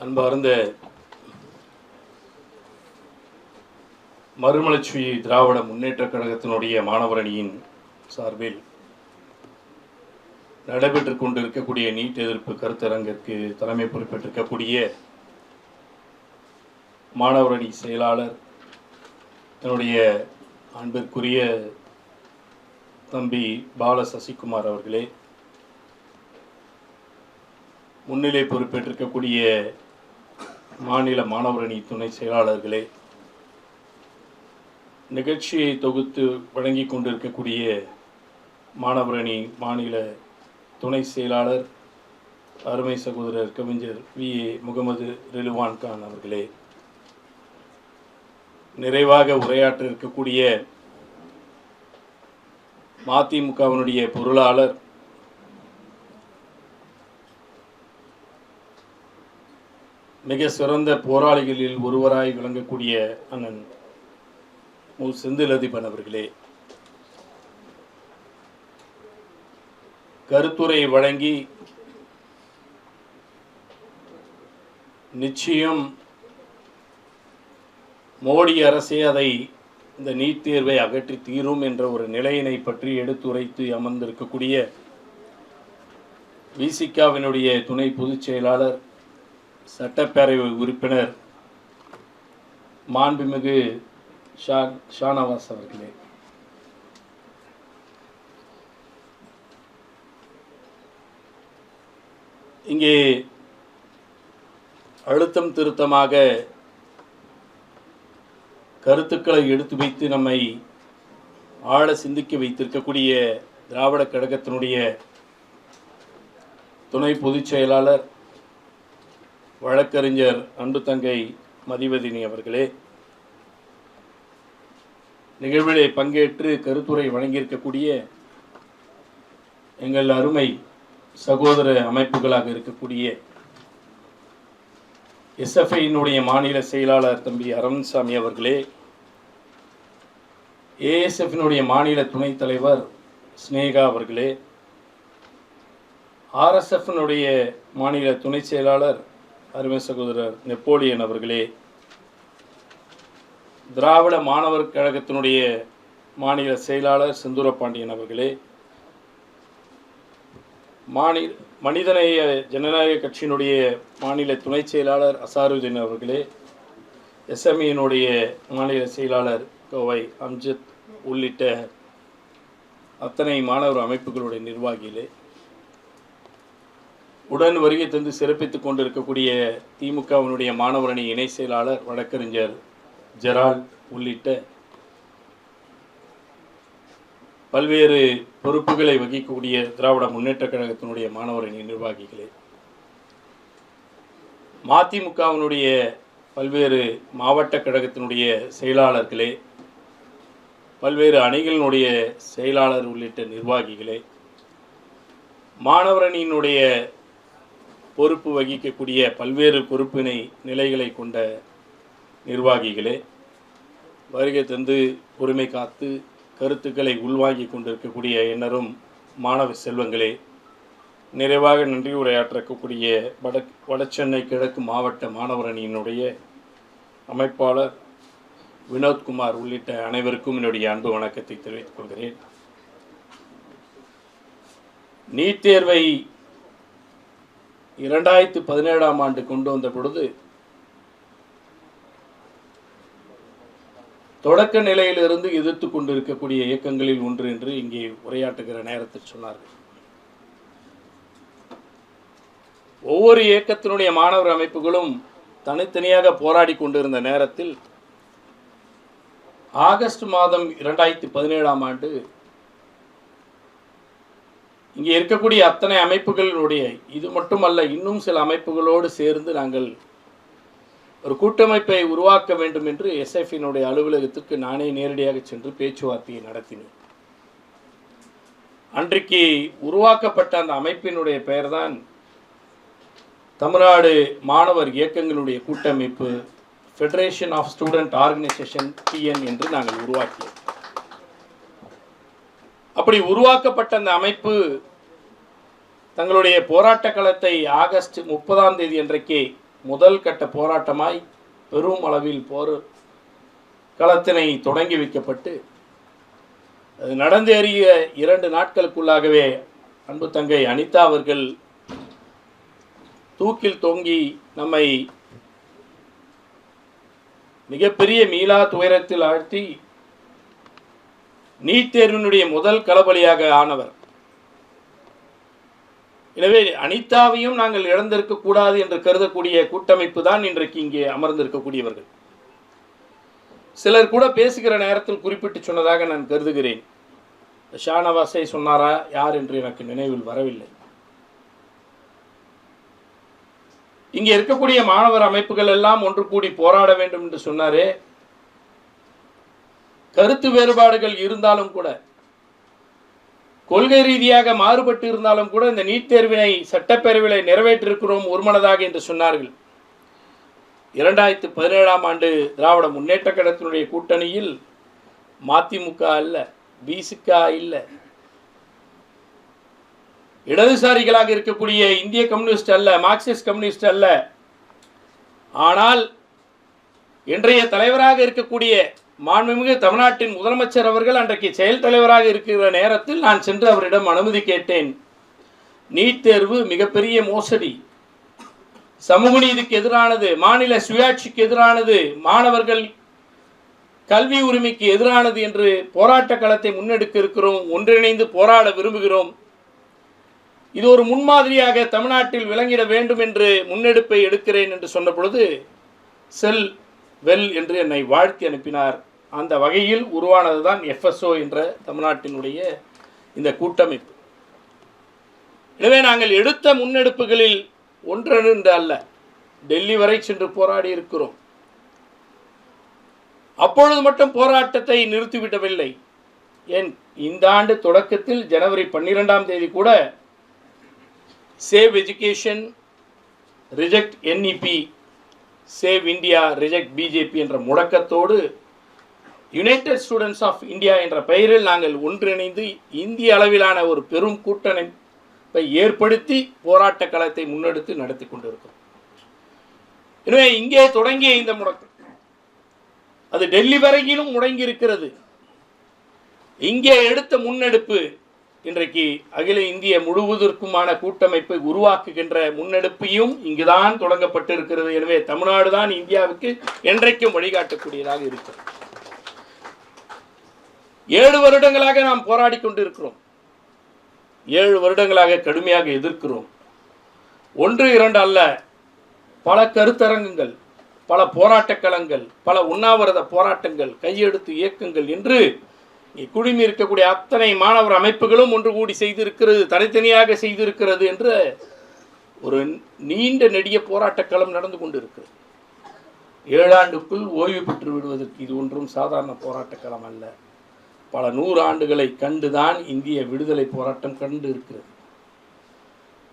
அன்பார்ந்த மறுமலர்ச்சி திராவிட முன்னேற்ற கழகத்தினுடைய மாணவரணியின் சார்பில் நடைபெற்றுக் கொண்டிருக்கக்கூடிய நீட் எதிர்ப்பு கருத்தரங்கிற்கு தலைமை பொறுப்பேற்றிருக்கக்கூடிய மாணவரணி செயலாளர் என்னுடைய அன்பிற்குரிய தம்பி பால சசிகுமார் அவர்களே, முன்னிலை பொறுப்பேற்றிருக்கக்கூடிய மாநில மாணவரணி துணை செயலாளர்களே, நிகழ்ச்சியை தொகுத்து வழங்கி கொண்டிருக்கக்கூடிய மாணவரணி மாநில துணை செயலாளர் அருமை சகோதரர் கவிஞர் VA முகமது ரிலுவான் கான் அவர்களே, நிறைவாக உரையாற்ற இருக்கக்கூடிய மதிமுகவினுடைய பொருளாளர் மிக சிறந்த போராளிகளில் ஒருவராய் விளங்கக்கூடிய அண்ணன் மு. செந்திலதிபன் அவர்களே, கருத்துரை வழங்கி நிச்சயம் மோடி அரசே அதை இந்த நீட் தேர்வை அகற்றி தீரும் என்ற ஒரு நிலையினை பற்றி எடுத்துரைத்து அமர்ந்திருக்கக்கூடிய விசிகாவினுடைய துணை பொதுச் செயலாளர் சட்டப்பேரவை உறுப்பினர் மாண்புமிகு ஷானவாஸ் அவர்களே, இங்கே அழுத்தம் திருத்தமாக கருத்துக்களை எடுத்து வைத்து நம்மை ஆழ சிந்திக்க வைத்திருக்கக்கூடிய திராவிட கழகத்தினுடைய துணை பொதுச் செயலாளர் வழக்கறிஞர் அன்பு தங்கை மதிவதினி அவர்களே, நிகழ்விலே பங்கேற்று கருத்துரை வழங்கியிருக்கக்கூடிய எங்கள் அருமை சகோதர அமைப்புகளாக இருக்கக்கூடிய SFI-யினுடைய மாநில செயலாளர் தம்பி அரவிந்த்சாமி அவர்களே, ASF-னுடைய மாநில துணைத் தலைவர் ஸ்னேகா அவர்களே, RSF-னுடைய மாநில துணை செயலாளர் அருமை சகோதரர் நெப்போலியன் அவர்களே, திராவிட மாணவர் கழகத்தினுடைய மாநில செயலாளர் செந்தூரபாண்டியன் அவர்களே, மனிதநேய ஜனநாயக கட்சியினுடைய மாநில துணை செயலாளர் அசாருதீன் அவர்களே, SME-யினுடைய மாநில செயலாளர் கோவை அம்ஜத் உள்ளிட்ட அத்தனை மாணவர் அமைப்புகளுடைய நிர்வாகிகளே, உடன் வருகை தந்து சிறப்பித்துக் கொண்டிருக்கக்கூடிய திமுகவினுடைய மாணவரணி இணை செயலாளர் வழக்கறிஞர் ஜெரால் உள்ளிட்ட பல்வேறு பொறுப்புகளை வகிக்கக்கூடிய திராவிட முன்னேற்ற கழகத்தினுடைய மாணவரணி நிர்வாகிகளே, மதிமுகவினுடைய பல்வேறு மாவட்ட கழகத்தினுடைய செயலாளர்களே, பல்வேறு அணிகளினுடைய செயலாளர் உள்ளிட்ட நிர்வாகிகளே, மாணவரணியினுடைய பொறுப்பு வகிக்கக்கூடிய பல்வேறு பொறுப்பினை நிலைகளை கொண்ட நிர்வாகிகளே, வருகை தந்து பொறுமை காத்து கருத்துக்களை உள்வாங்கி கொண்டிருக்கக்கூடிய எண்ணரும் மாணவ செல்வங்களே, நிறைவாக நன்றி உரையாற்றக்கூடிய வடசென்னை கிழக்கு மாவட்ட மாணவரணியினுடைய அமைப்பாளர் வினோத்குமார் உள்ளிட்ட அனைவருக்கும் என்னுடைய அன்பு வணக்கத்தை தெரிவித்துக் கொள்கிறேன். நீட் தேர்வை 2017ஆம் ஆண்டு கொண்டு வந்த பொழுது தொடக்க நிலையிலிருந்து எதிர்த்து கொண்டிருக்கக்கூடிய இயக்கங்களில் ஒன்று என்று இங்கே உரையாற்றுகிற நேரத்தில் சொன்னார்கள். ஒவ்வொரு இயக்கத்தினுடைய மாணவர் அமைப்புகளும் தனித்தனியாக போராடி கொண்டிருந்த நேரத்தில் ஆகஸ்ட் மாதம் 2017ஆம் ஆண்டு இங்கே இருக்கக்கூடிய அத்தனை அமைப்புகளினுடைய, இது மட்டுமல்ல இன்னும் சில அமைப்புகளோடு சேர்ந்து நாங்கள் ஒரு கூட்டமைப்பை உருவாக்க வேண்டும் என்று SFI-யினுடைய அலுவலகத்திற்கு நானே நேரடியாக சென்று பேச்சுவார்த்தையை நடத்தினேன். அன்றைக்கு உருவாக்கப்பட்ட அந்த அமைப்பினுடைய பெயர்தான் தமிழ்நாடு மாணவர் இயக்கங்களுடைய கூட்டமைப்பு, federation of student organisation TN என்று நாங்கள் உருவாக்கியோம். அப்படி உருவாக்கப்பட்ட அந்த அமைப்பு தங்களுடைய போராட்ட களத்தை ஆகஸ்ட் 30ஆம் தேதி அன்றைக்கு முதல் கட்ட போராட்டமாய் பெரும் அளவில் போர் களத்தினை தொடங்கி வைக்கப்பட்டு அது நடந்தேறிய 2 நாட்களுக்குள்ளாகவே அன்பு தங்கை அனிதா அவர்கள் தூக்கில் தொங்கி நம்மை மிகப்பெரிய மீளா துயரத்தில் ஆழ்த்தி நீட் தேர்வினுடைய முதல் களபலியாக ஆனவர். எனவே அனிதாவையும் நாங்கள் இழந்திருக்க கூடாது என்று கருதக்கூடிய கூட்டமைப்பு தான் இன்றைக்கு இங்கே அமர்ந்திருக்கக்கூடியவர்கள். சிலர் கூட பேசுகிற நேரத்தில் குறிப்பிட்டு சொன்னதாக நான் கருதுகிறேன். ஷானவாஸை சொன்னாரா யார் என்று எனக்கு நினைவில் வரவில்லை. இங்கே இருக்கக்கூடிய மாணவர் அமைப்புகள் எல்லாம் ஒன்று கூடி போராட வேண்டும் என்று சொன்னாரே. கருத்து வேறுபாடுகள் இருந்தாலும் கூட, கொள்கை ரீதியாக மாறுபட்டு இருந்தாலும் கூட இந்த நீட் தேர்வினை சட்டப்பேரவையில் நிறைவேற்றிருக்கிறோம் ஒருமனதாக என்று சொன்னார்கள். 2017ஆம் ஆண்டு திராவிட முன்னேற்ற கழகத்தினுடைய கூட்டணியில் மதிமுக அல்ல, பிசிக இல்ல, இடதுசாரிகளாக இருக்கக்கூடிய இந்திய கம்யூனிஸ்ட் அல்ல, மார்க்சிஸ்ட் கம்யூனிஸ்ட் அல்ல, ஆனால் இன்றைய தலைவராக இருக்கக்கூடிய மாண்புமிகு தமிழ்நாட்டின் முதலமைச்சர் அவர்கள் அன்றைக்கு செயல் தலைவராக இருக்கிற நேரத்தில் நான் சென்று அவரிடம் அனுமதி கேட்டேன். நீட் தேர்வு மிகப்பெரிய மோசடி, சமூக நீதிக்கு எதிரானது, மாநில சுயாட்சிக்கு எதிரானது, மாணவர்கள் கல்வி உரிமைக்கு எதிரானது என்று போராட்ட களத்தை முன்னெடுக்க இருக்கிறோம், ஒன்றிணைந்து போராட விரும்புகிறோம். இது ஒரு முன்மாதிரியாக தமிழ்நாட்டில் விளங்கிட வேண்டும் என்று முன்னெடுப்பை எடுக்கிறேன் என்று சொன்ன பொழுது செல் வெல் என்று என்னை வாழ்த்தி அனுப்பினார். அந்த வகையில் உருவானதுதான் FSO என்ற தமிழ்நாட்டினுடைய இந்த கூட்டமைப்பு. எனவே நாங்கள் எடுத்த முன்னெடுப்புகளில் ஒன்றென்று அல்ல, டெல்லி வரை சென்று போராடி இருக்கிறோம். அப்பொழுது மட்டும் போராட்டத்தை நிறுத்திவிடவில்லை. ஏன் இந்த ஆண்டு தொடக்கத்தில் ஜனவரி 12ஆம் தேதி கூட save education, reject NEP, save India, reject BJP என்ற முழக்கத்தோடு யுனைடெட் ஸ்டூடெண்ட்ஸ் ஆஃப் இந்தியா என்ற பெயரில் நாங்கள் ஒன்றிணைந்து இந்திய அளவிலான ஒரு பெரும் கூட்டமைப்பை ஏற்படுத்தி போராட்ட களத்தை முன்னெடுத்து நடத்தி கொண்டிருக்கிறோம். எனவே இங்கே தொடங்கிய இந்த முழக்கம் அது டெல்லி வரையிலும் முடங்கி இருக்கிறது. இங்கே எடுத்த முன்னெடுப்பு இன்றைக்கு அகில இந்திய முழுவதற்குமான கூட்டமைப்பை உருவாக்குகின்ற முன்னெடுப்பையும் இங்குதான் தொடங்கப்பட்டிருக்கிறது. எனவே தமிழ்நாடு தான் இந்தியாவுக்கு என்றைக்கும் வழிகாட்டக்கூடியதாக இருக்கிறது. 7 வருடங்களாக நாம் போராடி கொண்டிருக்கிறோம். 7 வருடங்களாக கடுமையாக எதிர்க்கிறோம். 1, 2 அல்ல, பல கருத்தரங்குகள், பல போராட்ட களங்கள், பல உண்ணாவிரத போராட்டங்கள், கையெழுத்து இயக்கங்கள் என்று குழுமி இருக்கக்கூடிய அத்தனை மாணவர் அமைப்புகளும் ஒன்று கூடி செய்திருக்கிறது, தனித்தனியாக செய்திருக்கிறது என்ற ஒரு நீண்ட நெடிய போராட்ட களம் நடந்து கொண்டிருக்கிறது. 7 ஆண்டுக்குள் ஓய்வு பெற்று விடுவதற்கு இது ஒன்றும் சாதாரண போராட்ட களம் அல்ல. பல 100 ஆண்டுகளை கண்டுதான் இந்திய விடுதலை போராட்டம் கண்டு இருக்கிறது.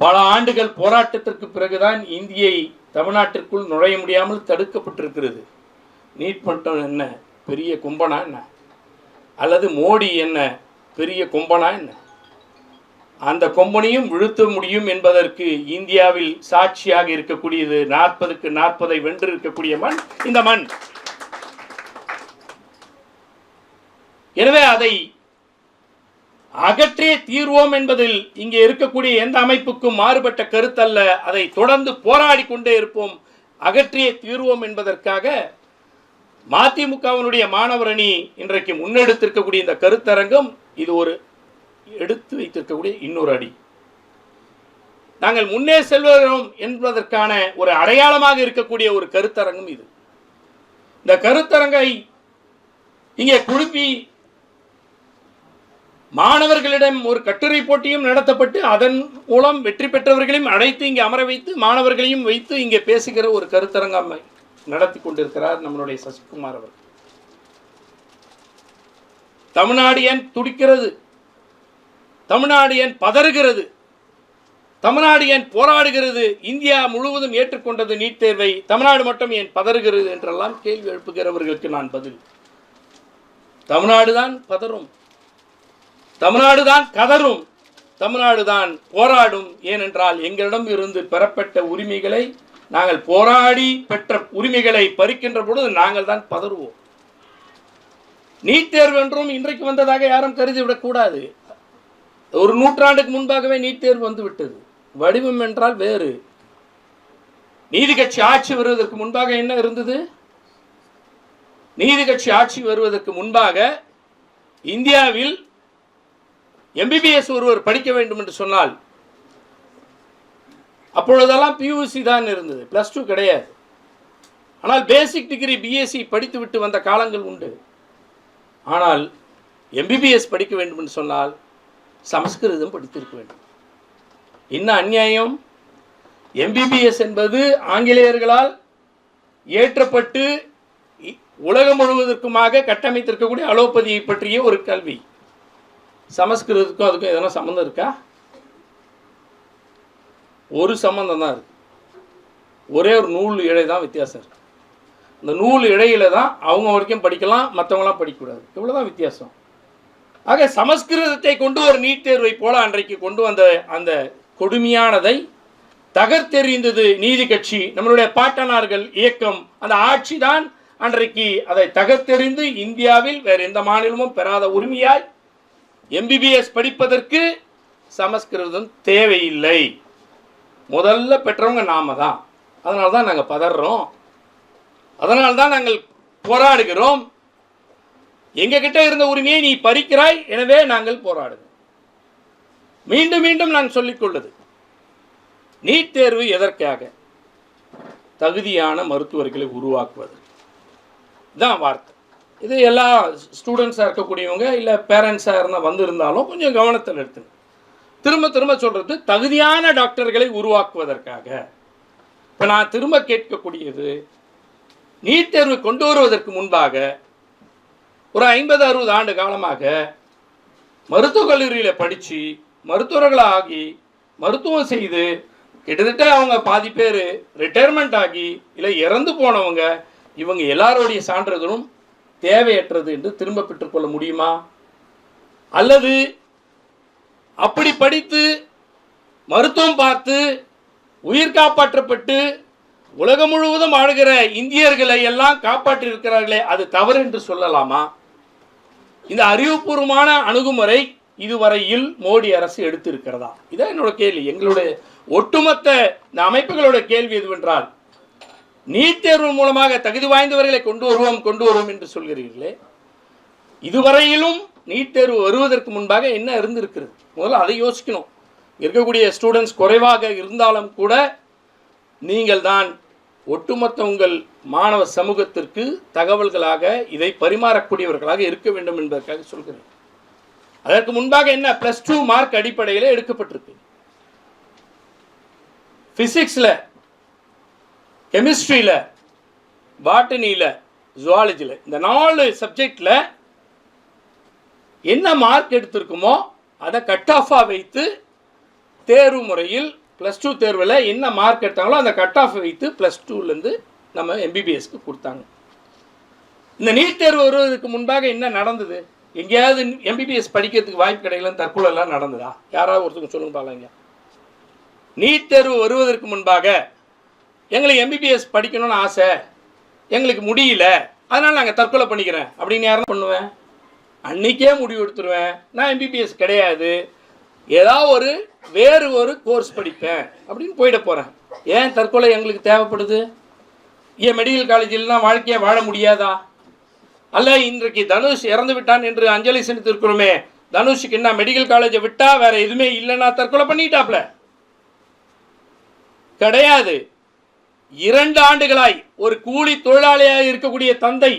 பல ஆண்டுகள் போராட்டத்திற்கு பிறகுதான் இந்தியை தமிழ்நாட்டிற்குள் நுழைய முடியாமல் தடுக்கப்பட்டிருக்கிறது. நீட் மட்டும் என்ன பெரிய கும்பனா என்ன, அல்லது மோடி என்ன பெரிய கொம்பனா என்ன? அந்த கொம்பனையும் விழுத்த முடியும் என்பதற்கு இந்தியாவில் சாட்சியாக இருக்கக்கூடியது 40க்கு 40 வென்று இருக்கக்கூடிய மண் இந்த மண். எனவே அதை அகற்றே தீர்வோம் என்பதில் இங்கே இருக்கக்கூடிய எந்த அமைப்புக்கும் மாறுபட்ட கருத்தல்ல. அதை தொடர்ந்து போராடி கொண்டே இருப்போம், அகற்றியே தீர்வோம் என்பதற்காக மதிமுகவினுடைய மாணவர் அணி இன்றைக்கு முன்னெடுத்திருக்கக்கூடிய இந்த கருத்தரங்கம் இது ஒரு எடுத்து வைத்திருக்கக்கூடிய இன்னொரு அடி. நாங்கள் முன்னே செல்வோம் என்பதற்கான ஒரு அடையாளமாக இருக்கக்கூடிய ஒரு கருத்தரங்கம் இது. இந்த கருத்தரங்கை இங்கே குழுப்பி மாணவர்களிடம் ஒரு கட்டுரை போட்டியும் நடத்தப்பட்டு அதன் மூலம் வெற்றி பெற்றவர்களையும் அழைத்து இங்கே அமர வைத்து மாணவர்களையும் வைத்து இங்கே பேசுகிற ஒரு கருத்தரங்கம் நடத்தி கொண்டிருக்கிறார் நம்மளுடைய சசிகுமார் அவர்கள். தமிழ்நாடு ஏன் துடிக்கிறது, தமிழ்நாடு ஏன் பதறுகிறது, தமிழ்நாடு ஏன் போராடுகிறது, இந்தியா முழுவதும் ஏற்றுக்கொண்டது நீட் தேர்வை, தமிழ்நாடு மட்டும் ஏன் பதறுகிறது என்றெல்லாம் கேள்வி எழுப்புகிறவர்களுக்கு நான் பதில், தமிழ்நாடு தான் பதறும், தமிழ்நாடு தான் கதறும், தமிழ்நாடு தான் போராடும். ஏனென்றால் எங்களிடம் இருந்து பெறப்பட்ட உரிமைகளை நாங்கள் போராடி பெற்ற உரிமைகளை பறிக்கின்ற பொழுது நாங்கள் தான் பதறுவோம். நீட் தேர்வு என்றும் இன்றைக்கு வந்ததாக யாரும் கருதிவிடக்கூடாது. ஒரு நூற்றாண்டுக்கு முன்பாகவே நீட் தேர்வு வந்து விட்டது. வடிவம் என்றால் வேறு. நீதி கட்சி ஆட்சி வருவதற்கு முன்பாக என்ன இருந்தது? நீதி கட்சி ஆட்சி வருவதற்கு முன்பாக இந்தியாவில் எம்பிபிஎஸ் ஒருவர் படிக்க வேண்டும் என்று சொன்னால் அப்பொழுதெல்லாம் பியூசி தான் இருந்தது, +2 கிடையாது. ஆனால் பேசிக் டிகிரி பிஎஸ்சி படித்து விட்டு வந்த காலங்கள் உண்டு. ஆனால் எம்பிபிஎஸ் படிக்க வேண்டும் என்று சொன்னால் சமஸ்கிருதம் படித்திருக்க வேண்டும். என்ன அநியாயம்! எம்பிபிஎஸ் என்பது ஆங்கிலேயர்களால் ஏற்றப்பட்டு உலகம் முழுவதற்குமாக கட்டமைத்திருக்கக்கூடிய அலோபதியை பற்றிய ஒரு கல்வி. சமஸ்கிருதத்துக்கும் அதுக்கும் எதனா சம்மந்தம் இருக்கா? ஒரு சம்பந்தம் தான் இருக்கு. ஒரே ஒரு நூல் இழை தான் வித்தியாசம் இருக்கு. இந்த நூல் இழையில தான் அவங்க வரைக்கும் படிக்கலாம், மற்றவங்களாம் படிக்கக்கூடாது. இவ்வளோதான் வித்தியாசம். ஆக சமஸ்கிருதத்தை கொண்டு ஒரு நீட் தேர்வை போல அன்றைக்கு கொண்டு வந்த அந்த கொடுமையானதை தகர்த்தெறிந்தது நீதி கட்சி, நம்மளுடைய பாட்டனார்கள் இயக்கம். அந்த ஆட்சி தான் அன்றைக்கு அதை தகர்த்தெறிந்து இந்தியாவில் வேறு எந்த மாநிலமும் பெறாத உரிமையாய் எம்பிபிஎஸ் படிப்பதற்கு சமஸ்கிருதம் தேவையில்லை. முதல்ல பெற்றவங்க நாம தான். அதனால தான் நாங்கள் பதறோம், அதனால தான் நாங்கள் போராடுகிறோம். எங்ககிட்ட இருந்த உரிமையை நீ பறிக்கிறாய், எனவே நாங்கள் போராடுகிறோம். மீண்டும் மீண்டும் நான் சொல்லிக்கொள்வது, நீட் தேர்வு எதற்காக? தகுதியான மருத்துவர்களை உருவாக்குவது தான் வார்த்தை. இது எல்லா ஸ்டூடெண்ட்ஸாக இருக்கக்கூடியவங்க இல்லை பேரண்ட்ஸாக இருந்தால் வந்திருந்தாலும் கொஞ்சம் கவனத்தில் எடுத்துங்க. திரும்ப திரும்ப சொல்கிறது தகுதியான டாக்டர்களை உருவாக்குவதற்காக. இப்போ நான் திரும்ப கேட்கக்கூடியது, நீட் தேர்வு கொண்டு வருவதற்கு முன்பாக ஒரு 50-60 ஆண்டு காலமாக மருத்துவக் கல்லூரியில் படித்து மருத்துவர்களாகி மருத்துவம் செய்து கிட்டத்தட்ட அவங்க பாதி பேர் ரிட்டையர்மெண்ட் ஆகி இல்லை இறந்து போனவங்க, இவங்க எல்லாருடைய சான்றிதழும் தேவையற்றது என்று திரும்ப பெற்றுக்கொள்ள முடியுமா? அல்லது அப்படி படித்து மருத்துவம் பார்த்து உயிர் காப்பாற்றப்பட்டு உலகம் முழுவதும் ஆளுகிற இந்தியர்களை எல்லாம் காப்பாற்றியிருக்கிறார்களே, அது தவறு என்று சொல்லலாமா? இந்த அறிவுபூர்வமான அணுகுமுறை இதுவரையில் மோடி அரசு எடுத்திருக்கிறதா? இதான் என்னோட கேள்வி. எங்களுடைய ஒட்டுமொத்த இந்த அமைப்புகளோட கேள்வி எதுவென்றால், நீட் தேர்வு மூலமாக தகுதி வாய்ந்தவர்களை கொண்டு வருவோம் என்று சொல்கிறீர்களே, இதுவரையிலும் நீட் தேர்வு வருவதற்கு முன்பாக என்ன இருந்திருக்கிறது? முதல்ல அதை யோசிக்கணும். இருக்கக்கூடிய ஸ்டூடெண்ட்ஸ் குறைவாக இருந்தாலும் கூட நீங்கள் தான் ஒட்டுமொத்த உங்கள் மாணவ சமூகத்திற்கு தகவல்களாக இதை பரிமாறக்கூடியவர்களாக இருக்க வேண்டும் என்பதற்காக சொல்கிறேன். அதற்கு முன்பாக என்ன +2 மார்க் அடிப்படையில் எடுக்கப்பட்டிருக்கு. பிசிக்ஸில், கெமிஸ்ட்ரியில், பாட்டனியில், ஜுவாலஜியில், இந்த 4 சப்ஜெக்டில் என்ன மார்க் எடுத்திருக்குமோ அதை கட் ஆஃபாக வைத்து தேர்வு முறையில் +2 தேர்வில் என்ன மார்க் எடுத்தாங்களோ அந்த கட் ஆஃப் வைத்து +2லேருந்து நம்ம எம்பிபிஎஸ்க்கு கொடுத்தாங்க. இந்த நீட் தேர்வு வருவதற்கு முன்பாக என்ன நடந்தது? எங்கேயாவது எம்பிபிஎஸ் படிக்கிறதுக்கு வாய்ப்பு கிடைக்கலன்னு தற்கொலைலாம் நடந்ததா? யாராவது ஒருத்தருக்கு சொல்லுங்க பாருங்க. நீட் தேர்வு வருவதற்கு முன்பாக எங்களுக்கு எம்பிபிஎஸ் படிக்கணும்னு ஆசை, எங்களுக்கு முடியல, அதனால் நாங்கள் தற்கொலை பண்ணிக்கிறேன் அப்படின்னு யாரும் பண்ணுவேன்? அன்றைக்கே முடிவு எடுத்துருவேன், நான் எம்பிபிஎஸ் கிடையாது, ஏதாவது வேறு ஒரு கோர்ஸ் படிப்பேன் அப்படின்னு போயிட போகிறேன். ஏன் தற்கொலை எங்களுக்கு தேவைப்படுது? ஏன் மெடிக்கல் காலேஜில்லாம் வாழ்க்கையை வாழ முடியாதா? அல்ல இன்றைக்கு தனுஷ் இறந்து விட்டான் என்று அஞ்சலி செலுத்திருக்கிறோமே, தனுஷுக்கு என்ன மெடிக்கல் காலேஜை விட்டா வேற எதுவுமே இல்லைன்னா தற்கொலை பண்ணிட்டாப்ல? கிடையாது. 2 ஆண்டுகளாய் ஒரு கூலி தொழிலாளியாக இருக்கக்கூடிய தந்தை,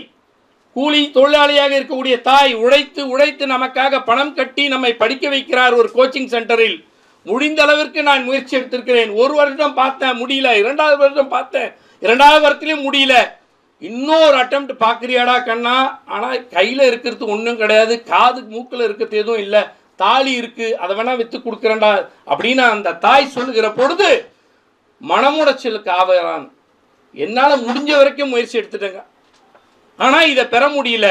கூலி தொழிலாளியாக இருக்கக்கூடிய தாய் உழைத்து உழைத்து நமக்காக பணம் கட்டி நம்மை படிக்க வைக்கிறார் ஒரு கோச்சிங் சென்டரில். முடிந்த அளவிற்கு நான் முயற்சி எடுத்திருக்கிறேன். 1 வருடம் பார்த்தேன், முடியல. 2வது வருடம் பார்த்தேன், 2வது வருடத்திலையும் முடியல. இன்னொரு அட்டெம்ப்ட் பார்க்குறியாடா கண்ணா? ஆனால் கையில் இருக்கிறது ஒன்றும் கிடையாது, காது மூக்கில் இருக்கிறது எதுவும் இல்லை, தாலி இருக்குது, அதை வேணா விற்று கொடுக்குறேன்டா அப்படின்னு அந்த தாய் சொல்லுகிற பொழுது மனமுடைச்சலுக்கு ஆகிறான். என்னால் முடிஞ்ச வரைக்கும் முயற்சி எடுத்துட்டேங்க, ஆனால் இதை பெற முடியல.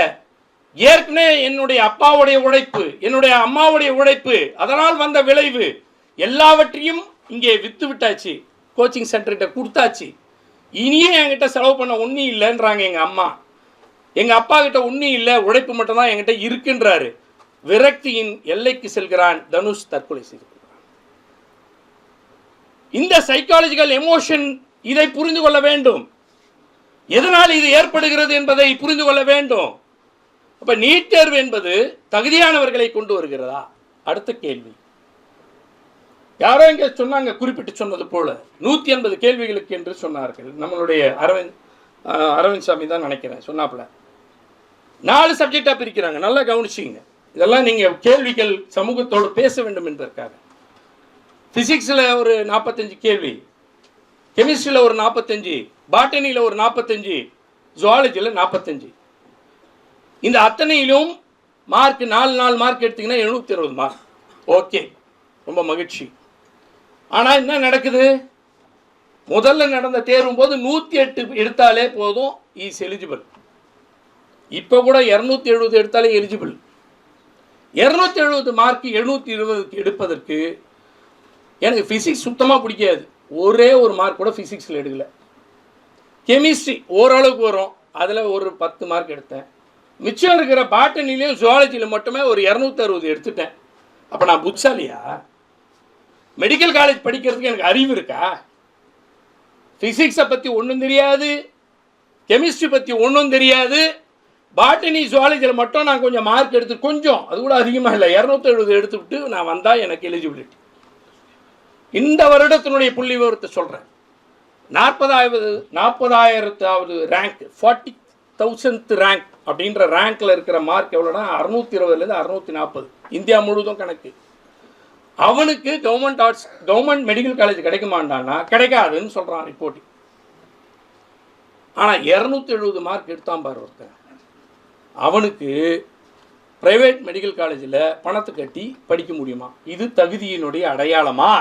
ஏற்கனவே என்னுடைய அப்பாவுடைய உழைப்பு, என்னுடைய அம்மாவுடைய உழைப்பு, அதனால் வந்த விளைவு எல்லாவற்றையும் இங்கே விற்று விட்டாச்சு, கோச்சிங் சென்டர்கிட்ட கொடுத்தாச்சு. இனியே என்கிட்ட செலவு பண்ண ஒன்றும் இல்லைன்றாங்க எங்கள் அம்மா. எங்கள் அப்பா கிட்ட ஒன்றும் இல்லை, உழைப்பு மட்டும்தான் என்கிட்ட இருக்குன்றாரு. விரக்தியின் எல்லைக்கு செல்கிறான் தனுஷ், தற்கொலை செய்து கொள்கிறான். இந்த சைக்காலஜிக்கல் எமோஷன், இதை புரிந்து கொள்ள வேண்டும். எதனால் இது ஏற்படுகிறது என்பதை புரிந்து கொள்ள வேண்டும். அப்ப நீட் தேர்வு என்பது தகுதியானவர்களை கொண்டு வருகிறதா? அடுத்த கேள்வி. யாரோ இங்கே சொன்னாங்க, குறிப்பிட்டு சொன்னது போல 180 கேள்விகளுக்கு என்று சொன்னார்கள். நம்மளுடைய அரவிந்த் சாமி தான் நினைக்கிறேன் சொன்னாப்புல. 4 சப்ஜெக்டாக பிரிக்கிறாங்க, நல்லா கவனிச்சிங்க. இதெல்லாம் நீங்கள் கேள்விகள் சமூகத்தோடு பேச வேண்டும் என்பதற்காக. ஃபிசிக்ஸில் ஒரு 45 கேள்வி, கெமிஸ்ட்ரியில் ஒரு 45, பாட்டனியில் ஒரு 45, ஜுவாலஜியில் 45. இந்த அத்தனையிலும் மார்க் 4 மார்க் எடுத்திங்கன்னா 720 மார்க். ஓகே, ரொம்ப மகிழ்ச்சி. ஆனால் என்ன நடக்குது? முதல்ல நடந்த தேர்வும் போது 108 எடுத்தாலே போதும், இஸ் எலிஜிபிள். இப்போ கூட 270 எடுத்தாலே எலிஜிபிள். 270 மார்க் 720 எடுப்பதற்கு எனக்கு ஃபிசிக்ஸ் சுத்தமாக பிடிக்காது. ஒரே ஒரு மார்க் கூட ஃபிசிக்ஸில் எடுக்கல. கெமிஸ்ட்ரி ஓரளவுக்கு வரும், அதில் ஒரு 10 மார்க் எடுத்தேன். மிச்சம் இருக்கிற பாட்டனிலையும் ஜுவாலஜியில் மட்டுமே ஒரு 260 எடுத்துட்டேன். அப்போ நான் புட்சாலியா? மெடிக்கல் காலேஜ் படிக்கிறதுக்கு எனக்கு அறிவு இருக்கா? ஃபிசிக்ஸை பற்றி ஒன்றும் தெரியாது, கெமிஸ்ட்ரி பற்றி ஒன்றும் தெரியாது. பாட்டனி ஜுவாலஜியில் மட்டும் நான் கொஞ்சம் மார்க் எடுத்து, கொஞ்சம் அது கூட அதிகமாக இல்லை, 270 எடுத்துவிட்டு நான் வந்தால் எனக்கு எலிஜிபிலிட்டி. இந்த வருடத்தினுடைய புள்ளி விவரத்தை சொல்கிறேன். 40,000வது ரேங்க், 40,000th ரேங்க் அப்படின்ற ரேங்க்கில் இருக்கிற மார்க் எவ்வளோனா 620லேருந்து 640, இந்தியா முழுவதும் கணக்கு. அவனுக்கு கவர்மெண்ட் மெடிக்கல் காலேஜ் கிடைக்குமாண்டானா கிடைக்காதுன்னு சொல்கிறான் ரிப்போர்ட்டிங். ஆனால் 270 மார்க் எடுத்தான் பாரு ஒருத்தன், அவனுக்கு பிரைவேட் மெடிக்கல் காலேஜில் பணத்தை கட்டி படிக்க முடியுமா? இது தகுதியினுடைய அடையாளமா?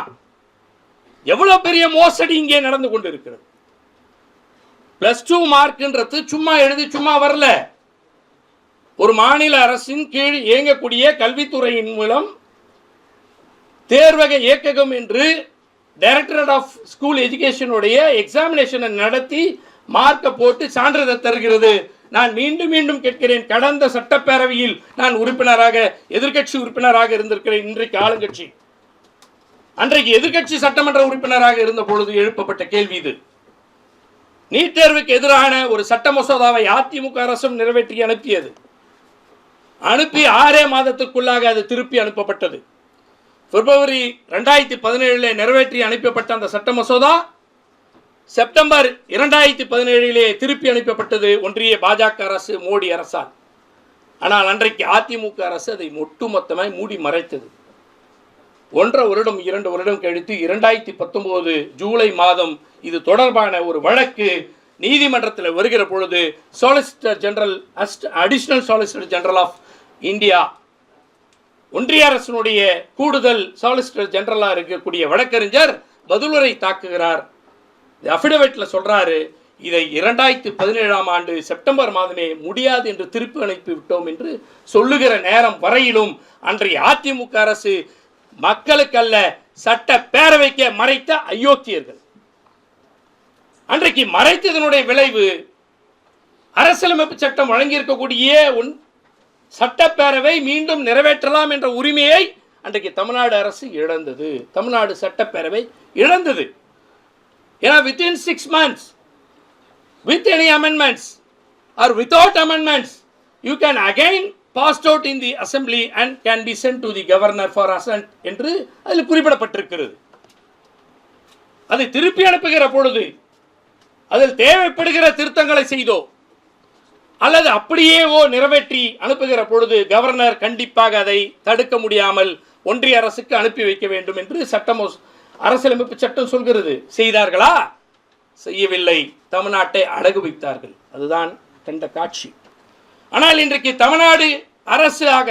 எவ்வளோ பெரிய மோசடி இங்கே நடந்து கொண்டு இருக்கிறது. +2 மார்க்ன்றது சும்மா எழுதி சும்மா வரல. ஒரு மாநில அரசின் கீழ் இயங்கக்கூடிய கல்வித்துறையின் மூலம் தேர்வக இயக்ககம் என்று டைரக்டரேட் ஆஃப் ஸ்கூல் எஜுகேஷனுடைய எக்ஸாமினேஷனை நடத்தி மார்க்கை போட்டு சான்றிதழ் தருகிறது. நான் மீண்டும் மீண்டும் கேட்கிறேன், கடந்த சட்டப்பேரவையில் நான் உறுப்பினராக, எதிர்க்கட்சி உறுப்பினராக இருந்திருக்கிறேன். இன்றைக்கு ஆளுங்கட்சி, அன்றைக்கு எதிர்க்கட்சி சட்டமன்ற உறுப்பினராக இருந்த பொழுது எழுப்பப்பட்ட கேள்வி இது. நீட் தேர்வுக்கு எதிரான ஒரு சட்ட மசோதாவை அதிமுக அரசும் நிறைவேற்றி அனுப்பியது. அனுப்பி 6 மாதத்திற்குள்ளாக அது திருப்பி அனுப்பப்பட்டது. பிப்ரவரி 2017 நிறைவேற்றி அனுப்பப்பட்ட அந்த சட்ட மசோதா செப்டம்பர் 2017 திருப்பி அனுப்பப்பட்டது ஒன்றிய பாஜக அரசு, மோடி அரசால். ஆனால் அன்றைக்கு அதிமுக அரசு அதை ஒட்டுமொத்தமாய் மூடி மறைத்தது. 1.5 வருடம் 2 வருடம் கழித்து 2019 ஜூலை மாதம் இது தொடர்பான ஒரு வழக்கு நீதிமன்றத்தில் வருகிற பொழுது solicitor general, additional solicitor general of India, ஒன்றிய அரசினுடைய கூடுதல் சொலிசிட்டர் ஜெனரலாக இருக்கக்கூடிய வழக்கறிஞர் பதிலுரை தாக்குகிறார். அஃபிடவிட்டில் சொல்கிறாரு, இதை 2017 ஆண்டு செப்டம்பர் மாதமே முடியாது என்று திருப்பி அனுப்பி விட்டோம் என்று சொல்லுகிற நேரம் வரையிலும் அன்றைய அதிமுக அரசு மக்களுக்கல்ல சட்ட பேரவைக்கு மறைத்த அயோக்கியர்கள். அன்றைக்கு மறைத்ததனுடைய விளைவு அரசியலமைப்பு சட்டம் வழங்கியிருக்கக்கூடிய சட்டப்பேரவை மீண்டும் நிறைவேற்றலாம் என்ற உரிமையை அன்றைக்கு தமிழ்நாடு அரசு இழந்தது, தமிழ்நாடு சட்டப்பேரவை இழந்தது. ஏன்னா within 6 months, with any amendments or without amendments, you can again passed out in the assembly and can be sent to the governor for assent என்று அதில் குறிப்பிடப்பட்டிருக்கிறது. அதை திருப்பி அனுப்புகிற பொழுது அதில் தேவைப்படுகிற திருத்தங்களை செய்தோ அல்லது அப்படியே நிறைவேற்றி அனுப்புகிற பொழுது கவர்னர் கண்டிப்பாக அதை தடுக்க முடியாமல் ஒன்றிய அரசுக்கு அனுப்பி வைக்க வேண்டும் என்று சட்டம், அரசியலமைப்பு சட்டம் சொல்கிறது. செய்தார்களா? செய்யவில்லை. தமிழ்நாட்டை அடகு வைத்தார்கள். அதுதான் கண்ட காட்சி. ஆனால் இன்றைக்கு தமிழ்நாடு அரசு ஆக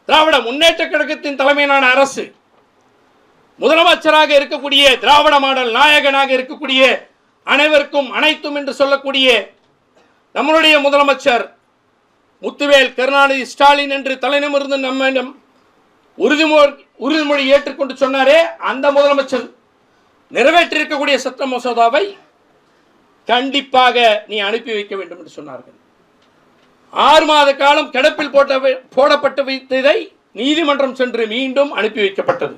திராவிட முன்னேற்ற கழகத்தின் தலைமையிலான அரசு, முதலமைச்சராக இருக்கக்கூடிய திராவிட மாடல் நாயகனாக இருக்கக்கூடிய அனைவருக்கும் அனைத்தும் என்று சொல்லக்கூடிய நம்மளுடைய முதலமைச்சர் முத்துவேல் கருணாநிதி ஸ்டாலின் என்று தலைநிமிர்ந்து நம்மிடம் உறுதிமொழி ஏற்றுக்கொண்டு சொன்னாரே, அந்த முதலமைச்சர் நிறைவேற்றியிருக்கக்கூடிய சட்ட மசோதாவை கண்டிப்பாக நீ அனுப்பி வைக்க வேண்டும் என்று சொன்னார்கள். 6 மாத காலம் கிடப்பில் போடப்பட்டு வைத்ததை நீதிமன்றம் சென்று மீண்டும் அனுப்பி வைக்கப்பட்டது.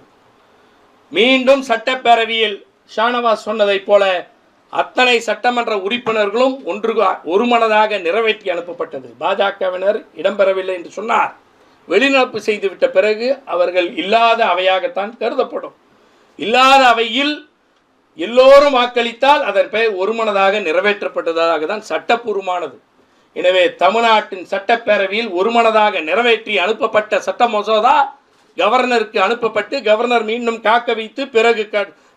மீண்டும் சட்டப்பேரவையில் ஷானவாஸ் சொன்னதைப் போல அத்தனை சட்டமன்ற உறுப்பினர்களும் ஒருமனதாக நிறைவேற்றி அனுப்பப்பட்டது. பாஜகவினர் இடம்பெறவில்லை என்று சொன்னார். வெளிநடப்பு செய்துவிட்ட பிறகு அவர்கள் இல்லாத அவையாகத்தான் கருதப்படும். இல்லாத அவையில் எல்லோரும் வாக்களித்தால் அதன் பெயர் ஒருமனதாக நிறைவேற்றப்பட்டதாக தான் சட்டப்பூர்வமானது. எனவே தமிழ்நாட்டின் சட்டப்பேரவையில் ஒருமனதாக நிறைவேற்றி அனுப்பப்பட்ட சட்ட மசோதா கவர்னருக்கு அனுப்பப்பட்டு கவர்னர் மீண்டும் காக்க வைத்து பிறகு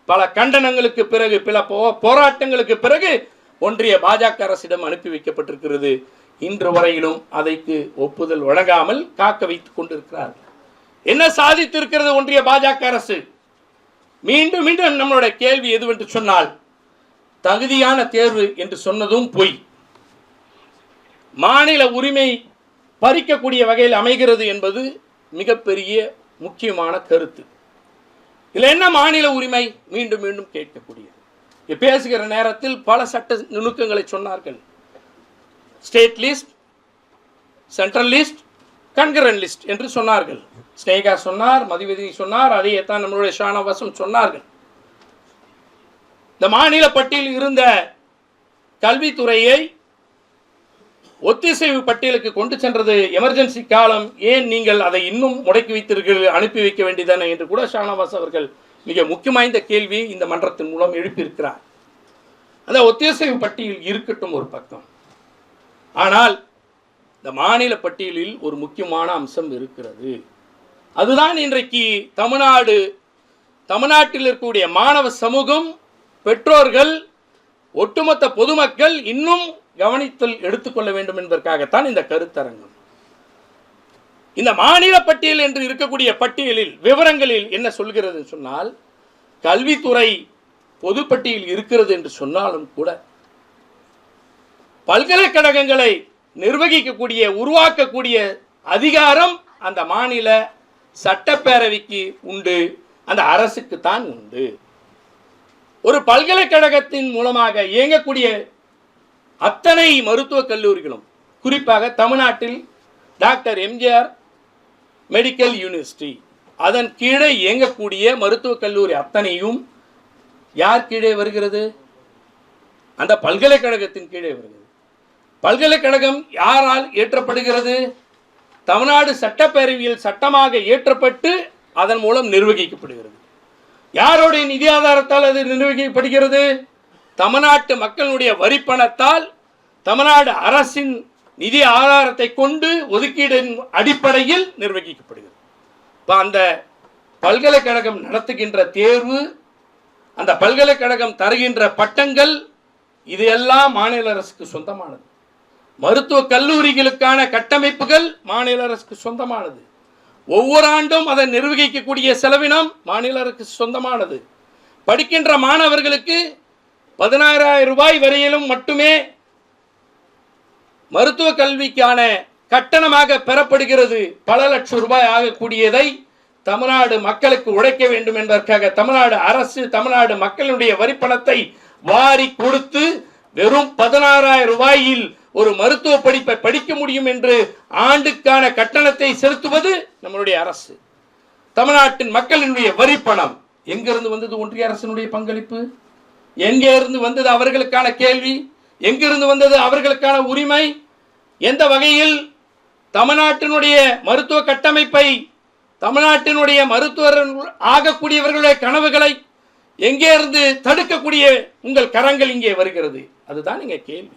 பல கண்டனங்களுக்கு பிறகு பல போராட்டங்களுக்கு பிறகு ஒன்றிய பாஜக அரசிடம் அனுப்பி வைக்கப்பட்டிருக்கிறது. இன்று வரையிலும் அதற்கு ஒப்புதல் வழங்காமல் காக்க வைத்துக் கொண்டிருக்கிறார்கள். என்ன சாதித்திருக்கிறது ஒன்றிய பாஜக அரசு? மீண்டும் மீண்டும் நம்மளுடைய கேள்வி எதுவென்று சொன்னால், தகுதியான தேர்வு என்று சொன்னதும் பொய். மாநில உரிமை பறிக்கக்கூடிய வகையில் அமைகிறது என்பது மிகப்பெரிய முக்கியமான கருத்து. இதில் என்ன மாநில உரிமை? மீண்டும் மீண்டும் கேட்கக்கூடியது. பேசுகிற நேரத்தில் பல சட்ட நுணுக்கங்களை சொன்னார்கள். State list, central list, concurrent list என்று சொன்னார்கள். ஸ்னேகா சொன்னார், மதிவதி சொன்னார், அதையே தான் நம்மளுடைய ஷானவாசும் சொன்னார்கள். இந்த மாநில பட்டியலில் இருந்த கல்வித்துறையை ஒத்திசைவு பட்டியலுக்கு கொண்டு சென்றது எமர்ஜென்சி காலம். ஏன் நீங்கள் அதை இன்னும் முடக்கி வைத்தீர்கள், அனுப்பி வைக்க வேண்டியதானே என்று கூட ஷானவாஸ் அவர்கள் மிக முக்கியமான கேள்வியை இந்த மன்றத்தின் மூலம் எழுப்பியிருக்கிறார். அந்த ஒத்திசைவு பட்டியல் இருக்கட்டும் ஒரு பக்கம், ஆனால் இந்த மாநில பட்டியலில் ஒரு முக்கியமான அம்சம் இருக்கிறது. அதுதான் இன்றைக்கு தமிழ்நாட்டில் இருக்கக்கூடிய மாணவ சமூகம், பெற்றோர்கள், ஒட்டுமொத்த பொதுமக்கள் இன்னும் கவனித்தல் எடுத்துக்கொள்ள வேண்டும் என்பதற்காகத்தான் இந்த கருத்தரங்கம். இந்த மாநில பட்டியல் என்று இருக்கக்கூடிய பட்டியலில் விவரங்களில் என்ன சொல்கிறது சொன்னால், கல்வித்துறை பொதுப்பட்டியல் இருக்கிறது என்று சொன்னாலும் கூட பல்கலைக்கழகங்களை நிர்வகிக்கக்கூடிய உருவாக்கக்கூடிய அதிகாரம் அந்த மாநில சட்டப்பேரவைக்கு உண்டு, அந்த அரசுக்கு தான் உண்டு. ஒரு பல்கலைக்கழகத்தின் மூலமாக இயங்கக்கூடிய அத்தனை மருத்துவக் கல்லூரிகளும், குறிப்பாக தமிழ்நாட்டில் டாக்டர் எம்ஜிஆர் மெடிக்கல் யூனிவர்சிட்டி, அதன் கீழே இயங்கக்கூடிய மருத்துவக் கல்லூரி அத்தனையும் யார் கீழே வருகிறது? அந்த பல்கலைக்கழகத்தின் கீழே வருகிறது. பல்கலைக்கழகம் யாரால் ஏற்றப்படுகிறது? தமிழ்நாடு சட்டப்பேரவையில் சட்டமாக ஏற்றப்பட்டு அதன் மூலம் நிர்வகிக்கப்படுகிறது. யாருடைய நிதி ஆதாரத்தால் அது நிர்வகிக்கப்படுகிறது? தமிழ்நாட்டு மக்களுடைய வரிப்பணத்தால், தமிழ்நாடு அரசின் நிதி ஆதாரத்தை கொண்டு ஒதுக்கீடின் அடிப்படையில் நிர்வகிக்கப்படுகிறது. இப்போ அந்த பல்கலைக்கழகம் நடத்துகின்ற தேர்வு, அந்த பல்கலைக்கழகம் தருகின்ற பட்டங்கள், இது எல்லாம் மாநில அரசுக்கு சொந்தமானது. மருத்துவ கல்லூரிகளுக்கான கட்டமைப்புகள் மாநில அரசுக்கு சொந்தமானது. ஒவ்வொரு ஆண்டும் அதை நிர்வகிக்கக்கூடிய செலவினம் மாநில அரசுக்கு சொந்தமானது. படிக்கின்ற மாணவர்களுக்கு 16,000 ரூபாய் வரையிலும் மட்டுமே மருத்துவ கல்விக்கான கட்டணமாக பெறப்படுகிறது. பல லட்சம் ரூபாய் ஆகக்கூடியதை தமிழ்நாடு மக்களுக்கு உழைக்க வேண்டும் என்பதற்காக தமிழ்நாடு அரசு தமிழ்நாடு மக்களுடைய வரிப்பணத்தை வாரி கொடுத்து வெறும் 16,000 ரூபாயில் ஒரு மருத்துவ படிப்பை படிக்க முடியும் என்று ஆண்டுக்கான கட்டணத்தை செலுத்துவது நம்மளுடைய அரசு. தமிழ்நாட்டின் மக்களினுடைய வரிப்பணம் எங்கிருந்து வந்தது? ஒன்றிய அரசினுடைய பங்களிப்பு. எங்கே இருந்து வந்தது அவர்களுக்கான கேள்வி? எங்கிருந்து வந்தது அவர்களுக்கான உரிமை? எந்த வகையில் தமிழ்நாட்டினுடைய மருத்துவ கட்டமைப்பை, தமிழ்நாட்டினுடைய மருத்துவர் ஆகக்கூடியவர்களுடைய கனவுகளை எங்கே இருந்து தடுக்கக்கூடிய உங்கள் கரங்கள் இங்கே வருகிறது? அதுதான் இங்கே கேள்வி.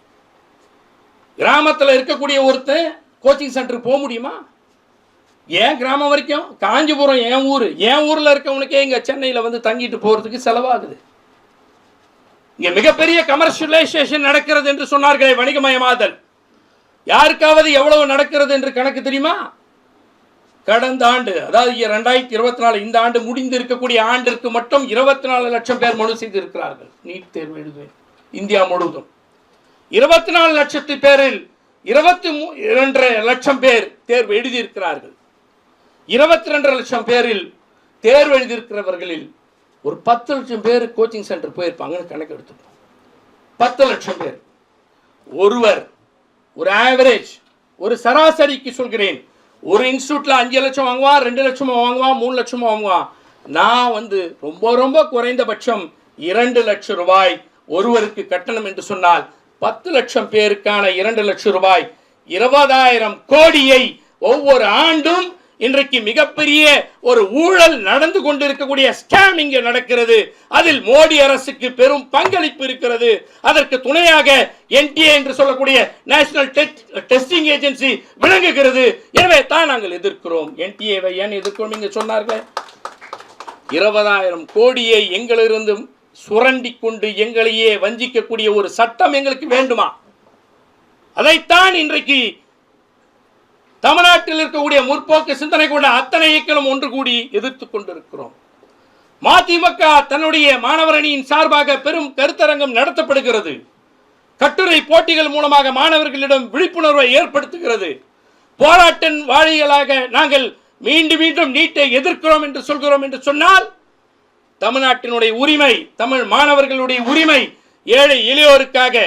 கிராமத்தில் இருக்கக்கூடிய ஒருத்தர் கோச்சிங் சென்டர் போக முடியுமா? ஏன் கிராமம் வரைக்கும்? காஞ்சிபுரம் என் ஊரில் இருக்கவனுக்கே இங்கே சென்னையில் வந்து தங்கிட்டு போகிறதுக்கு செலவாகுது. இங்கே மிகப்பெரிய கமர்ஷியலைசேஷன் நடக்கிறது என்று சொன்னார்களே, வணிகமயமாதல். யாருக்காவது எவ்வளவு நடக்கிறது என்று கணக்கு தெரியுமா? கடந்த ஆண்டு, அதாவது 2024 இந்த ஆண்டு முடிந்து இருக்கக்கூடிய ஆண்டிற்கு மட்டும் 24 லட்சம் பேர் மனு செய்திருக்கிறார்கள் நீட் தேர்வு எழுதுவேன். இந்தியா முழுவதும் 24 லட்சத்து பேரில் 22 லட்சம் பேர் தேர்வு எழுதியிருக்கிறார்கள். 22 லட்சம் பேரில் தேர்வு எழுதியிருக்கிறவர்களில் ஒரு 10 லட்சம் பேர் கோச்சிங் சென்டர் போயிருப்பாங்கன்னு கணக்கு எடுத்துப்போம். 10 லட்சம் பேர். ஒருவர் ஒரு ஆவரேஜ், ஒரு சராசரிக்கு சொல்கிறேன், ஒரு இன்ஸ்டியூட்ல 5 லட்சம் வாங்குவான், 2 லட்சமா வாங்குவான், 3 லட்சமா வாங்குவான். நான் ரொம்ப ரொம்ப குறைந்தபட்சம் 2 லட்சம் ரூபாய் ஒருவருக்கு கட்டணம் என்று சொன்னால் 10 லட்சம் பேருக்கான 2 லட்சம் ரூபாய் 20,000 கோடியை ஒவ்வொரு ஆண்டும் இன்றைக்கு மிகப்பெரிய ஒரு ஊழல் நடந்து கொண்டிருக்கக்கூடிய ஸ்கேம் இங்கே நடக்கிறது. அதில் மோடி அரசுக்கு பெரும் பங்களிப்பு இருக்கிறது. அதற்கு துணையாக NTA என்று சொல்லக்கூடிய நேஷனல் டெஸ்டிங் ஏஜென்சி விளங்குகிறது. எனவே தான் நாங்கள் எதிர்க்கிறோம். NTA-வை ஏன் எதிர்க்கிறோம்? இங்கே சொன்னார்கள் 20,000 கோடியை எங்களிலிருந்து சுரண்டி கொண்டு எங்களையே வஞ்சிக்கக்கூடிய ஒரு சட்டம் எங்களுக்கு வேண்டுமா? அதைத்தான் இன்றைக்கு தமிழ்நாட்டில் இருக்கக்கூடிய முற்போக்கு சிந்தனை கொண்ட அத்தனை இயக்கங்களும் ஒன்று கூடி எதிர்த்துக் கொண்டிருக்கிறோம். மதிமுக தன்னுடைய மாணவர் அணியின் சார்பாக பெரும் கருத்தரங்கம் நடத்தப்படுகிறது. கட்டுரை போட்டிகள் மூலமாக மாணவர்களிடம் விழிப்புணர்வை ஏற்படுத்துகிறது. போராட்ட வாழிகளாக நாங்கள் மீண்டும் மீண்டும் நீட்டை எதிர்க்கிறோம் என்று சொல்கிறோம் என்று சொன்னால் தமிழ்நாட்டினுடைய உரிமை, தமிழ் மாணவர்களுடைய உரிமை, ஏழை எளியோருக்காக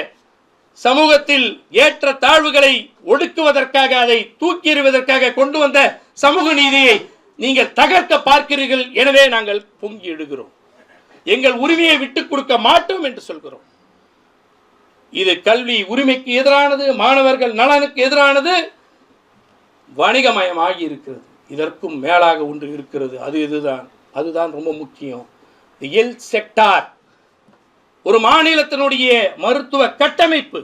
சமூகத்தில் ஏற்ற தாழ்வுகளை ஒடுக்குவதற்காக, அதை தூக்கி எறிவதற்காக கொண்டு வந்த சமூக நீதியை நீங்கள் தகர்க்க பார்க்கிறீர்கள். எனவே நாங்கள் பொங்கி எழுகிறோம். எங்கள் உரிமையை விட்டுக் கொடுக்க மாட்டோம் என்று சொல்கிறோம். இது கல்வி உரிமைக்கு எதிரானது, மாணவர்கள் நலனுக்கு எதிரானது, வணிகமயமாகி இருக்கிறது. இதற்கும் மேலாக ஒன்று இருக்கிறது. அதுதான் ரொம்ப முக்கியம். ஹெல்த் செக்டார், ஒரு மாநிலத்தினுடைய மருத்துவ கட்டமைப்பு.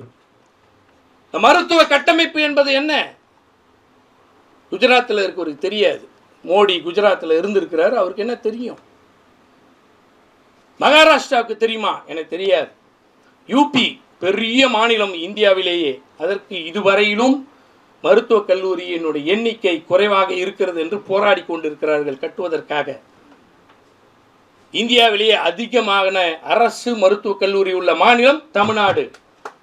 மருத்துவ கட்டமைப்பு என்பது என்ன? குஜராத்தில் இருக்கவருக்கு தெரியாது. மோடி குஜராத்தில் இருந்திருக்கிறார், அவருக்கு என்ன தெரியும்? மகாராஷ்டிராவுக்கு தெரியுமா? எனக்கு தெரியாது. யூபி பெரிய மாநிலம் இந்தியாவிலேயே, அதற்கு இதுவரையிலும் மருத்துவக் கல்லூரியினுடைய எண்ணிக்கை குறைவாக இருக்கிறது என்று போராடி கொண்டிருக்கிறார்கள் கட்டுவதற்காக. இந்தியாவிலேயே அதிகமான அரசு மருத்துவக் கல்லூரி உள்ள மாநிலம் தமிழ்நாடு,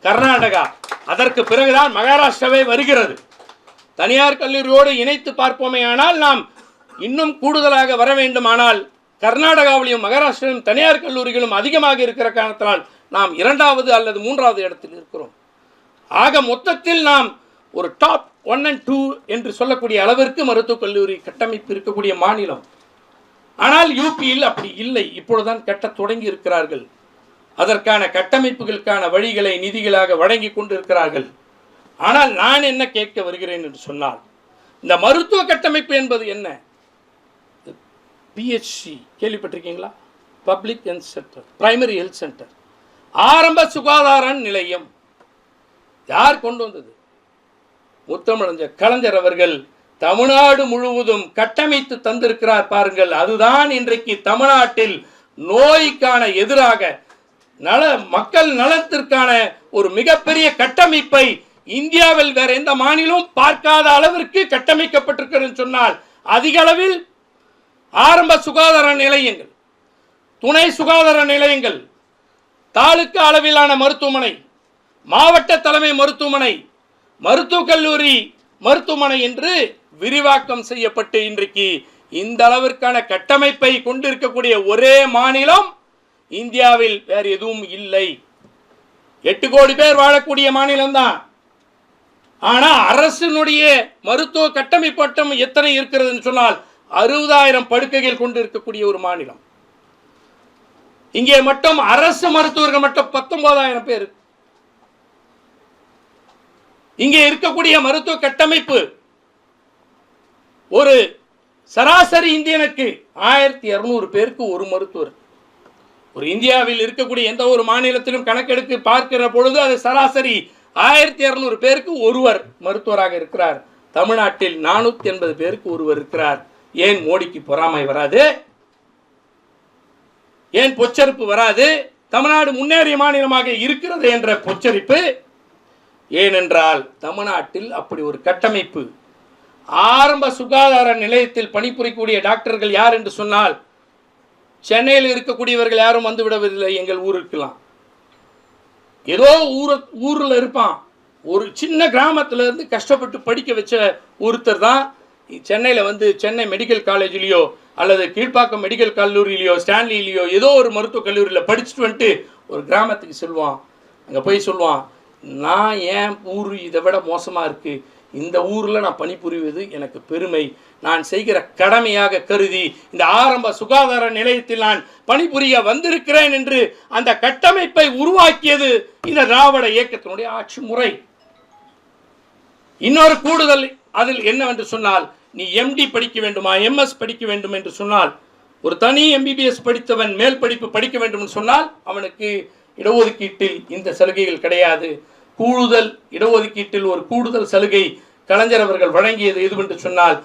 கர்நாடகா. அதற்கு பிறகுதான் மகாராஷ்டிராவே வருகிறது. தனியார் கல்லூரியோடு இணைத்து பார்ப்போமே ஆனால் நாம் இன்னும் கூடுதலாக வர வேண்டுமானால் கர்நாடகாவிலும் மகாராஷ்டிராவிலும் தனியார் கல்லூரிகளும் அதிகமாக இருக்கிற காரணத்தினால் நாம் 2வது அல்லது 3வது இடத்தில் இருக்கிறோம். ஆக மொத்தத்தில் நாம் ஒரு டாப் 1 and 2 என்று சொல்லக்கூடிய அளவிற்கு மருத்துவக் கல்லூரி கட்டமைப்பு இருக்கக்கூடிய மாநிலம். ஆனால் யூபியில் அப்படி இல்லை. இப்பொழுதுதான் கட்ட தொடங்கி இருக்கிறார்கள். அதற்கான கட்டமைப்புகளுக்கான வழிகளை நிதிகளாக வழங்கி கொண்டிருக்கிறார்கள். ஆனால் நான் என்ன கேட்க வருகிறேன் என்று சொன்னால், இந்த மருத்துவ கட்டமைப்பு என்பது என்ன? PHC கேள்விப்பட்டிருக்கீங்களா? Public health centre, primary health centre, ஆரம்ப சுகாதார நிலையம். யார் கொண்டு வந்தது? முத்தமிழஞ்சர் கலைஞர் அவர்கள் தமிழ்நாடு முழுவதும் கட்டமைத்து தந்திருக்கிறார். பாருங்கள், அதுதான் இன்றைக்கு தமிழ்நாட்டில் நோய்க்கான எதிராக மக்கள் நலத்திற்கான ஒரு மிகப்பெரிய கட்டமைப்பை இந்தியாவில் வேற எந்த மாநிலமும் பார்க்காத அளவிற்கு கட்டமைக்கப்பட்டிருக்கிறது சொன்னால், அதிக அளவில் ஆரம்ப சுகாதார நிலையங்கள், துணை சுகாதார நிலையங்கள், தாலுகா அளவிலான மருத்துவமனை, மாவட்ட தலைமை மருத்துவமனை, மருத்துவக் கல்லூரி மருத்துவமனை என்று விரிவாக்கம் செய்யப்பட்டு இன்றைக்கு இந்த அளவிற்கான கட்டமைப்பை கொண்டிருக்கக்கூடிய ஒரே மாநிலம் இந்தியாவில் வேறு எதுவும் இல்லை. 8 கோடி பேர் வாழக்கூடிய மாநிலம்தான். ஆனா அரசினுடைய மருத்துவ கட்டமைப்பு மட்டும் எத்தனை இருக்கிறது சொன்னால் 60,000 படுக்கைகள் கொண்டு இருக்கக்கூடிய ஒரு மாநிலம். இங்கே மட்டும் அரசு மருத்துவர்கள் மட்டும் 19,000 பேர். இங்கே இருக்கக்கூடிய மருத்துவ கட்டமைப்பு ஒரு சராசரி இந்தியனுக்கு 1200 பேருக்கு ஒரு மருத்துவர். ஒரு இந்தியாவில் இருக்கக்கூடிய எந்த ஒரு மாநிலத்திலும் கணக்கெடுத்து பார்க்கிற பொழுது அது சராசரி 1200 பேருக்கு ஒருவர் மருத்துவராக இருக்கிறார். தமிழ்நாட்டில் 480 பேருக்கு ஒருவர் இருக்கிறார். ஏன் மோடிக்கு பொறாமை வராது? ஏன் பொச்சரிப்பு வராது? தமிழ்நாடு முன்னேறிய மாநிலமாக இருக்கிறது என்ற பொச்சரிப்பு. ஏனென்றால் தமிழ்நாட்டில் அப்படி ஒரு கட்டமைப்பு. ஆரம்ப சுகாதார நிலையத்தில் பணிபுரியக்கூடிய டாக்டர்கள் யார் என்று சொன்னால், சென்னையில் இருக்கக்கூடியவர்கள் யாரும் வந்து விடவில்லை. எங்கள் ஊருக்கெல்லாம் ஏதோ ஊரில் இருப்பான். ஒரு சின்ன கிராமத்தில் இருந்து கஷ்டப்பட்டு படிக்க வச்ச ஒருத்தர் தான் சென்னையில் வந்து சென்னை மெடிக்கல் காலேஜ்லேயோ அல்லது கீழ்ப்பாக்கம் மெடிக்கல் கல்லூரியிலையோ ஸ்டான்லியிலையோ ஏதோ ஒரு மருத்துவக் கல்லூரியில் படிச்சுட்டு வந்துட்டு ஒரு கிராமத்துக்கு செல்வான். அங்கே போய் சொல்லுவான், நான் ஏன் ஊர் இதை விட மோசமாக இருக்குது, இந்த ஊரில் நான் பணிபுரிவது எனக்கு பெருமை, நான் செய்கிற கடமையாக கருதி இந்த ஆரம்ப சுகாதார நிலையத்தில் நான் பணிபுரிய வந்திருக்கிறேன் என்று அந்த கட்டமைப்பை உருவாக்கியது இந்த திராவிட இயக்கத்தினுடைய ஆட்சி முறை. இன்னொரு கூடுதல் அதில் என்னவென்று சொன்னால், நீ எம்டி படிக்க வேண்டுமா, எம்எஸ் படிக்க வேண்டும் என்று சொன்னால், ஒரு தனி எம்பிபிஎஸ் படித்தவன் மேல் படிப்பு படிக்க வேண்டும் என்று சொன்னால் அவனுக்கு இடஒதுக்கீட்டில் இந்த சலுகைகள் கிடையாது. கூடுதல் இடஒதுக்கீட்டில் ஒரு கூடுதல் சலுகை கலைஞர் அவர்கள் வழங்கியது எதுவென்று சொன்னால்,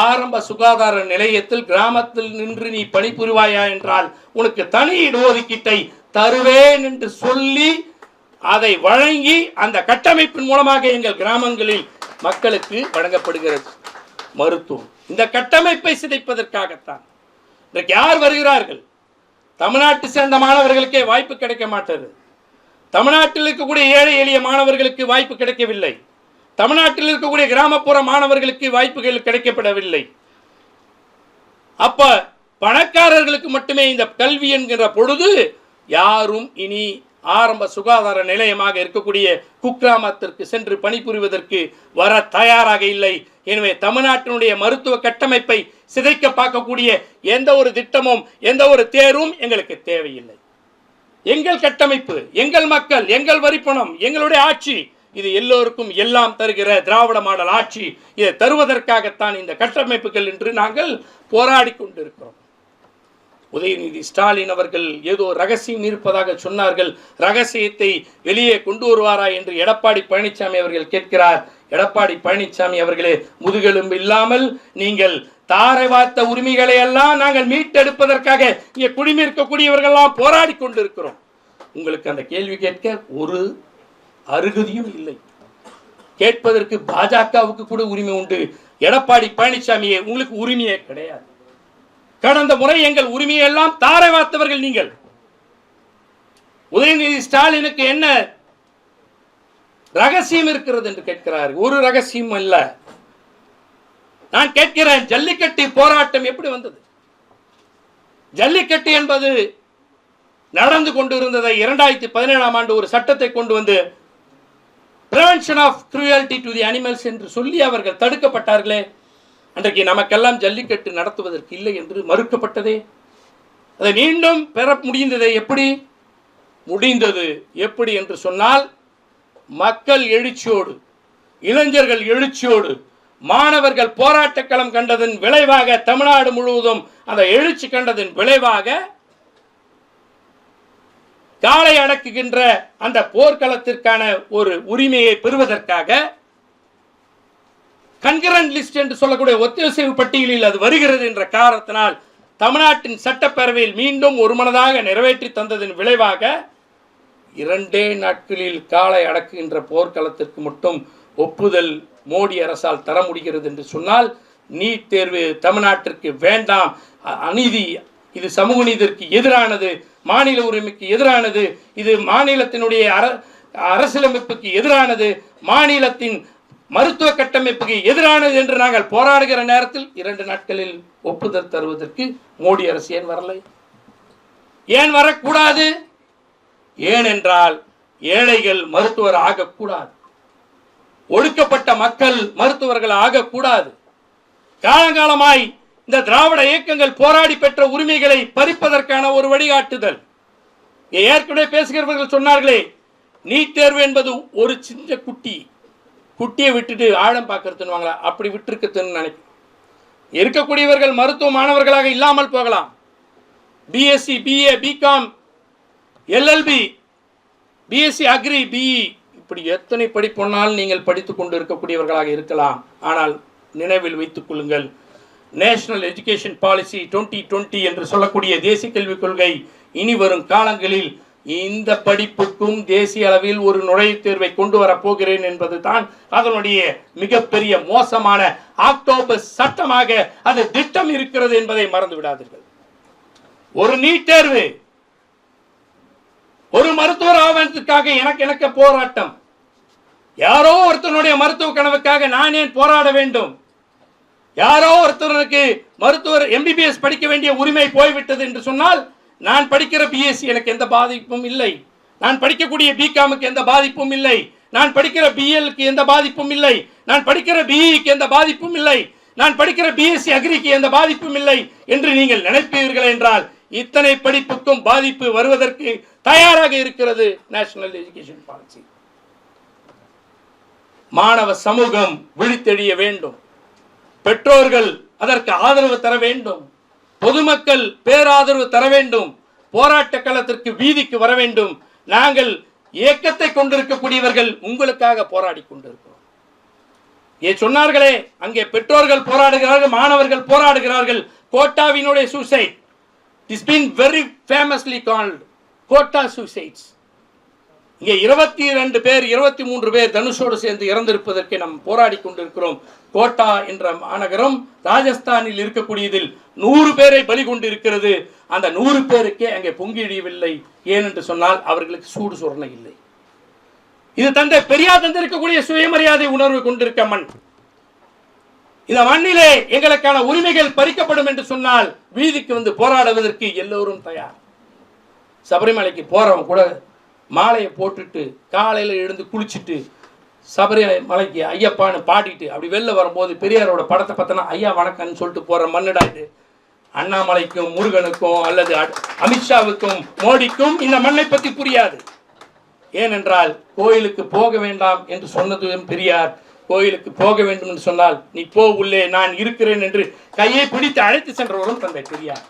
ஆரம்ப சுகாதார நிலையத்தில் கிராமத்தில் நின்று நீ பணிபுரிவாயா என்றால் உனக்கு தனி இடஒதுக்கீட்டை தருவேன் என்று சொல்லி அதை வழங்கி அந்த கட்டமைப்பின் மூலமாக எங்கள் கிராமங்களில் மக்களுக்கு வழங்கப்படுகிறது மருத்துவம். இந்த கட்டமைப்பை சிதைப்பதற்காகத்தான் இன்றைக்கு யார் வருகிறார்கள்? தமிழ்நாட்டை சேர்ந்த மாணவர்களுக்கே வாய்ப்பு கிடைக்க மாட்டது. தமிழ்நாட்டில் இருக்கக்கூடிய ஏழை எளிய மாணவர்களுக்கு வாய்ப்பு கிடைக்கவில்லை. தமிழ்நாட்டில் இருக்கக்கூடிய கிராமப்புற மாணவர்களுக்கு வாய்ப்புகள் கிடைக்கப்படவில்லை. அப்ப பணக்காரர்களுக்கு மட்டுமே இந்த கல்வி என்கிற பொழுது யாரும் இனி ஆரம்ப சுகாதார நிலையமாக இருக்கக்கூடிய குக்கிராமத்திற்கு சென்று பணிபுரிவதற்கு வர தயாராக இல்லை. எனவே தமிழ்நாட்டினுடைய மருத்துவ கட்டமைப்பை சிதைக்க பார்க்கக்கூடிய எந்த ஒரு திட்டமும் எந்த ஒரு தேர்வும் எங்களுக்கு தேவையில்லை. எங்கள் கட்டமைப்பு, எங்கள் மக்கள், எங்கள் வரிப்பணம், எங்களுடைய ஆட்சி, இது எல்லோருக்கும் எல்லாம் தருகிற திராவிட மாடல் ஆட்சி. இதை தருவதற்காகத்தான் இந்த கட்டமைப்புகள் என்று நாங்கள் போராடி கொண்டிருக்கிறோம். உதயநிதி ஸ்டாலின் அவர்கள் ஏதோ ரகசியம் இருப்பதாக சொன்னார்கள். ரகசியத்தை வெளியே கொண்டு வருவாரா என்று எடப்பாடி பழனிசாமி அவர்கள் கேட்கிறார். எடப்பாடி பழனிசாமி அவர்களே, முதுகெலும்பு இல்லாமல் நீங்கள் தாரை வார்த்த உரிமைகளை எல்லாம் நாங்கள் மீட்டெடுப்பதற்காக இங்கே குடிமிருக்கக்கூடியவர்கள்லாம் போராடி கொண்டிருக்கிறோம். உங்களுக்கு அந்த கேள்வி கேட்க ஒரு அருகதியும் இல்லை. கேட்பதற்கு பாஜகவுக்கு கூட உரிமை உண்டு. எடப்பாடி பழனிசாமியே, உங்களுக்கு உரிமையே கிடையாது. கடந்த முறை எங்கள் உரிமையெல்லாம் தாரை வார்த்தவர்கள் நீங்கள். உதயநிதி ஸ்டாலினுக்கு என்ன ரகசியம் இருக்கிறது என்று கேட்கிறார். ஒரு ரகசியம் அல்ல. நான் கேட்கிறேன், ஜல்லிக்கட்டு போராட்டம் எப்படி வந்தது? ஜல்லிக்கட்டு என்பது நடந்து கொண்டிருந்ததை 2017ஆம் ஆண்டு ஒரு சட்டத்தை கொண்டு வந்து prevention of cruelty to the animals என்று சொல்லி அவர்கள் தடுக்கப்பட்டார்களே. அன்றைக்கு நமக்கெல்லாம் ஜல்லிக்கட்டு நடத்துவதற்கு இல்லை என்று மறுக்கப்பட்டதே. அதை மீண்டும் பெற முடிந்ததை எப்படி முடிந்தது? எப்படி என்று சொன்னால், மக்கள் எழுச்சியோடு, இளைஞர்கள் எழுச்சியோடு, மாணவர்கள் போராட்ட களம் கண்டதன் விளைவாக, தமிழ்நாடு முழுவதும் அந்த எழுச்சி கண்டதன் விளைவாக காளை அடக்குகின்ற அந்த போர்க்களத்திற்கான ஒரு உரிமையை பெறுவதற்காக கன்கரண்ட் லிஸ்ட் என்று சொல்லக்கூடிய ஒத்திசைவு பட்டியலில் அது வருகிறது என்ற காரணத்தினால் தமிழ்நாட்டின் சட்டப்பேரவையில் மீண்டும் ஒருமனதாக நிறைவேற்றி தந்ததன் விளைவாக 2 நாட்களில் காளை அடக்குகின்ற போர்க்களத்திற்கு மட்டும் ஒப்புதல் மோடி அரசால் தர முடிகிறது என்று சொன்னால், நீட் தேர்வு தமிழ்நாட்டிற்கு வேண்டாம், அநீதி, இது சமூக நீதிக்கு எதிரானது, மாநில உரிமைக்கு எதிரானது, இது மாநிலத்தினுடைய அரசியலமைப்புக்கு எதிரானது, மாநிலத்தின் மருத்துவ கட்டமைப்புக்கு எதிரானது என்று நாங்கள் போராடுகிற நேரத்தில் 2 நாட்களில் ஒப்புதல் தருவதற்கு மோடி அரசு ஏன் வரலை? ஏன் வரக்கூடாது? ஏனென்றால் ஏழைகள் மருத்துவர் ஆகக்கூடாது, ஒடுக்கப்பட்ட மக்கள் மருத்துவர்கள் ஆகக்கூடாது. காலங்காலமாய் இந்த திராவிட இயக்கங்கள் போராடி பெற்ற உரிமைகளை பறிப்பதற்கான ஒரு வழிகாட்டுதல். ஏற்கனவே பேசுகிறவர்கள் சொன்னார்களே, நீட் தேர்வு என்பது ஒரு சின்ன குட்டியை விட்டுட்டு ஆழம் பார்க்கறதுன்னு அப்படி விட்டுருக்குன்னு நினைக்கிறேன். இருக்கக்கூடியவர்கள் மருத்துவ மாணவர்களாக இல்லாமல் போகலாம். BSc, BA, BCom, LLB, BSc agri, BE, இப்படி எத்தனை படிப்பொன்னாலும் நீங்கள் படித்து கொண்டு இருக்கக்கூடியவர்களாக இருக்கலாம். ஆனால் நினைவில் வைத்துக் கொள்ளுங்கள், நேஷனல் எஜுகேஷன் பாலிசி 2020 என்று சொல்லக்கூடிய தேசிய கல்விக் கொள்கை இனி வரும் காலங்களில் இந்த படிப்புக்கும் தேசிய அளவில் ஒரு நுழைவுத் தேர்வை கொண்டு வரப் போகிறேன் என்பது தான் அதனுடைய மிகப்பெரிய மோசமான அக்டோபர் சட்டமாக அது திட்டம் இருக்கிறது என்பதை மறந்து விடாதீர்கள். ஒரு நீட் தேர்வு, ஒரு மருத்துவர் ஆவதற்காக எனக்கு போராட்டம். யாரோ ஒருத்தனுடைய மருத்துவ கனவுக்காக நான் ஏன் போராட வேண்டும்? யாரோ ஒருத்தருக்கு மருத்துவர் எம்பிபிஎஸ் படிக்க வேண்டிய உரிமை போய்விட்டது என்று சொன்னால், நான் படிக்கிற பிஎஸ்சி எனக்கு எந்த பாதிப்பும் இல்லை. நான் படிக்கக்கூடிய பிகாமுக்கு எந்த பாதிப்பும் இல்லை, நான் படிக்கிற பிஎல்க்கு எந்த பாதிப்பும் இல்லை, நான் படிக்கிற பிஇக்கு எந்த பாதிப்பும் இல்லை, நான் படிக்கிற பிஎஸ்சி அக்ரிக்கு எந்த பாதிப்பும் இல்லை என்று நீங்கள் நினைப்பீர்கள் என்றால் இத்தனை படிப்புக்கும் பாதிப்பு வருவதற்கு தயாராக இருக்கிறது நேஷனல் எஜுகேஷன் பாலிசி. மாணவ சமூகம் விழித்தெழிய வேண்டும், பெற்றோர்கள் அதற்கு ஆதரவு தர வேண்டும், பொதுமக்கள் பேராதரவு தர வேண்டும், போராட்ட களத்திற்கு வீதிக்கு வர வேண்டும். நாங்கள் இயக்கத்தை கொண்டிருக்கக்கூடியவர்கள் உங்களுக்காக போராடி கொண்டிருக்கிறோம். சொன்னார்களே, அங்கே பெற்றோர்கள் போராடுகிறார்கள், மாணவர்கள் போராடுகிறார்கள். கோட்டாவினுடைய suicide is been very famously called Kota suicides. இங்கே 22 பேர் 23 பேர் தனுஷோடு சேர்ந்து இறந்திருப்பதற்கு நாம் போராடி கொண்டிருக்கிறோம். கோட்டா என்ற மாநகரம் ராஜஸ்தானில் இருக்கக்கூடியதில் 100 பேரை பலி கொண்டிருக்கிறது. அந்த 100 பேருக்கே அங்கே பொங்கியடியவில்லை. ஏனென்று சொன்னால் அவர்களுக்கு சூடு சொரணை இல்லை. இது தந்தை பெரியார் தந்திருக்கக்கூடிய சுயமரியாதை உணர்வு கொண்டிருக்க மண். இந்த மண்ணிலே எங்களுக்கான உரிமைகள் பறிக்கப்படும் என்று சொன்னால் வீதிக்கு வந்து போராடுவதற்கு எல்லோரும் தயார். சபரிமலைக்கு போறவன் கூட மாலையை போட்டுட்டு காலையில் எழுந்து குளிச்சுட்டு சபரிமலைக்கு ஐயப்பான்னு பாடிட்டு அப்படி வெளில வரும்போது பெரியாரோட படத்தை பார்த்தனா ஐயா வணக்கம்னு சொல்லிட்டு போற மண்ணுடா இது. அண்ணாமலைக்கும் முருகனுக்கும் அல்லது அமித்ஷாவுக்கும் மோடிக்கும் இந்த மண்ணை பற்றி புரியாது. ஏனென்றால் கோயிலுக்கு போக வேண்டாம் என்று சொன்னதும் பெரியார், கோயிலுக்கு போக வேண்டும் என்று சொன்னால் நீ போ உள்ளே நான் இருக்கிறேன் என்று கையை பிடித்து அழைத்து சென்றவரும் தந்தை பெரியார்.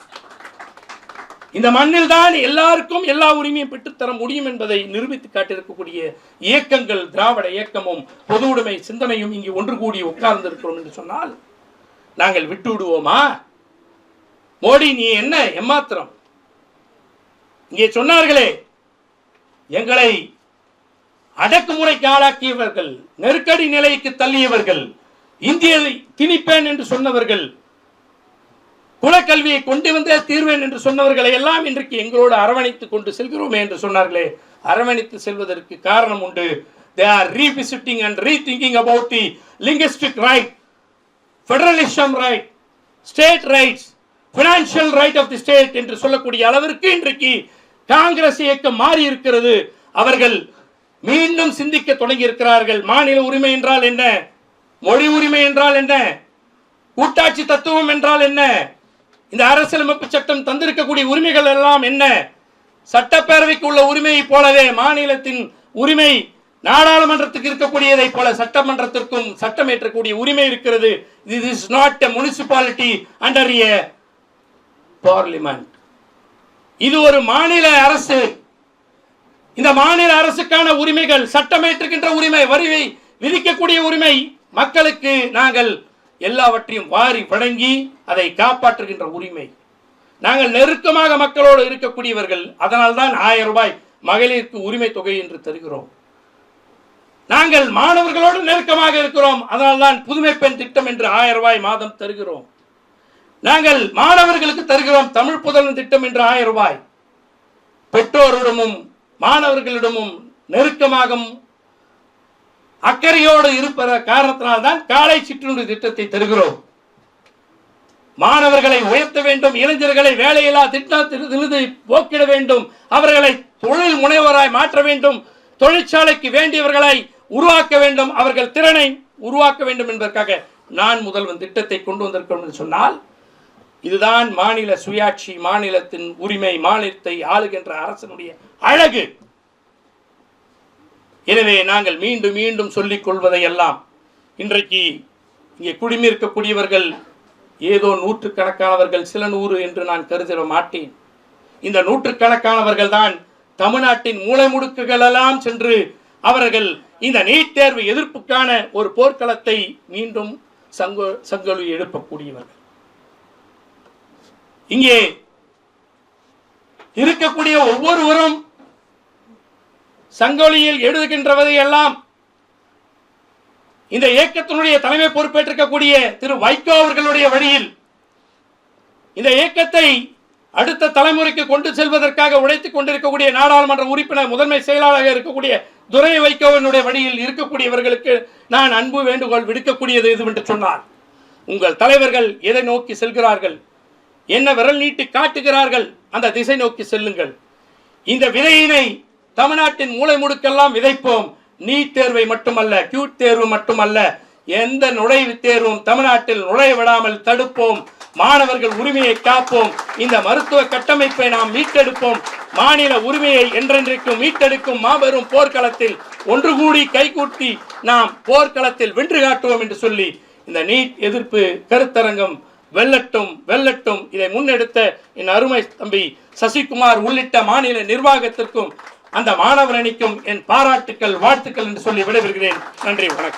இந்த மண்ணில் தான் எல்லாருக்கும் எல்லா உரிமையும் பெற்றுத்தர முடியும் என்பதை நிரூபித்து காட்டியிருக்கக்கூடிய இயக்கங்கள் திராவிட இயக்கமும் பொது உடைமை சிந்தனையும் இங்கு ஒன்று கூடி உட்கார்ந்து இருக்கிறோம் என்று சொன்னால் நாங்கள் விட்டு விடுவோமா? மோடி நீ என்ன எம்மாத்திரம்? இங்கே சொன்னார்களே, எங்களை அடக்குமுறைக்கு ஆளாக்கியவர்கள், நெருக்கடி நிலைக்கு தள்ளியவர்கள், இந்தியை திணிப்பேன் என்று சொன்னவர்கள், குலக்கல்வியை கொண்டு வந்தே தீர்வேன் என்று சொன்னவர்களை எல்லாம் இன்றைக்கு எங்களோடு அரவணைத்துக் கொண்டு செல்கிறோமே என்று சொன்னார்களே. அரவணைத்து செல்வதற்கு காரணம் உண்டு. They are revisiting and rethinking about the linguistic right, federalism right, state rights, financial right of the state என்று சொல்லக்கூடிய அளவிற்கு இன்றைக்கு காங்கிரஸ் இயக்கம் மாறி இருக்கிறது. அவர்கள் மீண்டும் சிந்திக்க தொடங்கி இருக்கிறார்கள். மாநில உரிமை என்றால் என்ன, மொழி உரிமை என்றால் என்ன, கூட்டாட்சி தத்துவம் என்றால் என்ன, இந்த அரசியலமைப்பு சட்டம் தந்திருக்கக்கூடிய உரிமைகள் எல்லாம் என்ன, சட்டப்பேரவைக்கு உள்ள உரிமையை போலவே மாநிலத்தின் உரிமை நாடாளுமன்றத்துக்கு இருக்கக்கூடியதை போல சட்டமன்றத்திற்கும் சட்டம் ஏற்றக்கூடிய உரிமை இருக்கிறது. This is not a municipality under a parliament. இது ஒரு மாநில அரசு. இந்த மாநில அரசுக்கான உரிமைகள், சட்டமேற்றுகின்ற உரிமை, வரி விதிக்கக்கூடிய உரிமை, மக்களுக்கு நாங்கள் எல்லாவற்றையும் வாரி வழங்கி அதை காப்பாற்றுகின்ற உரிமை. நாங்கள் நெருக்கமாக மக்களோடு இருக்கக்கூடியவர்கள். அதனால்தான் 1000 ரூபாய் மகளிருக்கு உரிமை தொகை என்று தருகிறோம். நாங்கள் மாணவர்களோடு நெருக்கமாக இருக்கிறோம். அதனால்தான் புதுமை பெண் திட்டம் என்று 1000 ரூபாய் மாதம் தருகிறோம். நாங்கள் மாணவர்களுக்கு தருகிறோம் தமிழ் புதல்வன் திட்டம் என்று 1000 ரூபாய். பெற்றோரிடமும் மாணவர்களிடமும் நெருக்கமாக அக்கறையோடு இருப்பத காரணத்தினால்தான் காலை சிற்றுண்டி திட்டத்தை தருகிறோம். மாணவர்களை உயர்த்த வேண்டும், இளைஞர்களை வேலையில்லா திட்டத்திலிருந்து போக்கிட வேண்டும், அவர்களை தொழில் முனைவோராய் மாற்ற வேண்டும், தொழிற்சாலைக்கு வேண்டியவர்களை உருவாக்க வேண்டும், அவர்கள் திறனை உருவாக்க வேண்டும் என்பதற்காக நான் முதல்வன் திட்டத்தை கொண்டு வந்திருக்கிறோம் என்று சொன்னால் இதுதான் மாநில சுயாட்சி, மாநிலத்தின் உரிமை, மாநிலத்தை ஆளுகின்ற அரசனுடைய அழகு. எனவே நாங்கள் மீண்டும் மீண்டும் சொல்லிக் கொள்வதை எல்லாம் இன்றைக்கு இங்கே குடிமிருக்கக்கூடியவர்கள் ஏதோ நூற்றுக்கணக்கானவர்கள், சில நூறு என்று நான் கருதிட மாட்டேன். இந்த நூற்றுக்கணக்கானவர்கள் தான் தமிழ்நாட்டின் மூலை முடுக்குகள் எல்லாம் சென்று அவர்கள் இந்த நீட் தேர்வு எதிர்ப்புக்கான ஒரு போர்க்களத்தை மீண்டும் சங்கொலி எழுப்பக்கூடியவர்கள். இங்கே இருக்கக்கூடிய ஒவ்வொருவரும் சங்கொலியில் எழுதுகின்றவதை எல்லாம் இந்த இயக்கத்தினுடைய தலைமை பொறுப்பேற்றிருக்கக்கூடிய திரு வைகோ அவர்களுடைய வழியில் இந்த இயக்கத்தை அடுத்த தலைமுறைக்கு கொண்டு செல்வதற்காக உழைத்துக் கொண்டிருக்கக்கூடிய நாடாளுமன்ற உறுப்பினர், முதன்மை செயலாளராக இருக்கக்கூடிய துரை வைகோவினுடைய வழியில் இருக்கக்கூடியவர்களுக்கு நான் அன்பு வேண்டுகோள் விடுக்கக்கூடியது எதுவென்று சொன்னார், உங்கள் தலைவர்கள் எதை நோக்கி செல்கிறார்கள், என்ன விரல் நீட்டி காட்டுகிறார்கள், அந்த திசை நோக்கி செல்லுங்கள். இந்த விதையினை தமிழ்நாட்டின் மூலை முடுக்கெல்லாம் விதைப்போம். நீட் தேர்வை மட்டுமல்ல, கியூட் தேர்வு மட்டுமல்ல, எந்த நுழைவுத் தேர்வும் தமிழ்நாட்டில் நுழைய விடாமல் தடுப்போம். மாணவர்கள் உரிமையை காப்போம். இந்த மருத்துவ கட்டமைப்பை நாம் மீட்டெடுப்போம். மாநில உரிமையை என்றென்றைக்கும் மீட்டெடுக்கும் மாபெரும் போர்க்களத்தில் ஒன்று கூடி கைகூட்டி நாம் போர்க்களத்தில் வென்று காட்டுவோம் என்று சொல்லி இந்த நீட் எதிர்ப்பு கருத்தரங்கம் வெல்லட்டும் வெல்லட்டும். இதை முன்னெடுத்த என் அருமை தம்பி சசிகுமார் உள்ளிட்ட மாநில நிர்வாகத்திற்கும் அந்த மாணவர் அணிக்கும் என் பாராட்டுக்கள், வாழ்த்துக்கள் என்று சொல்லி விடைபெறுகிறேன். நன்றி, வணக்கம்.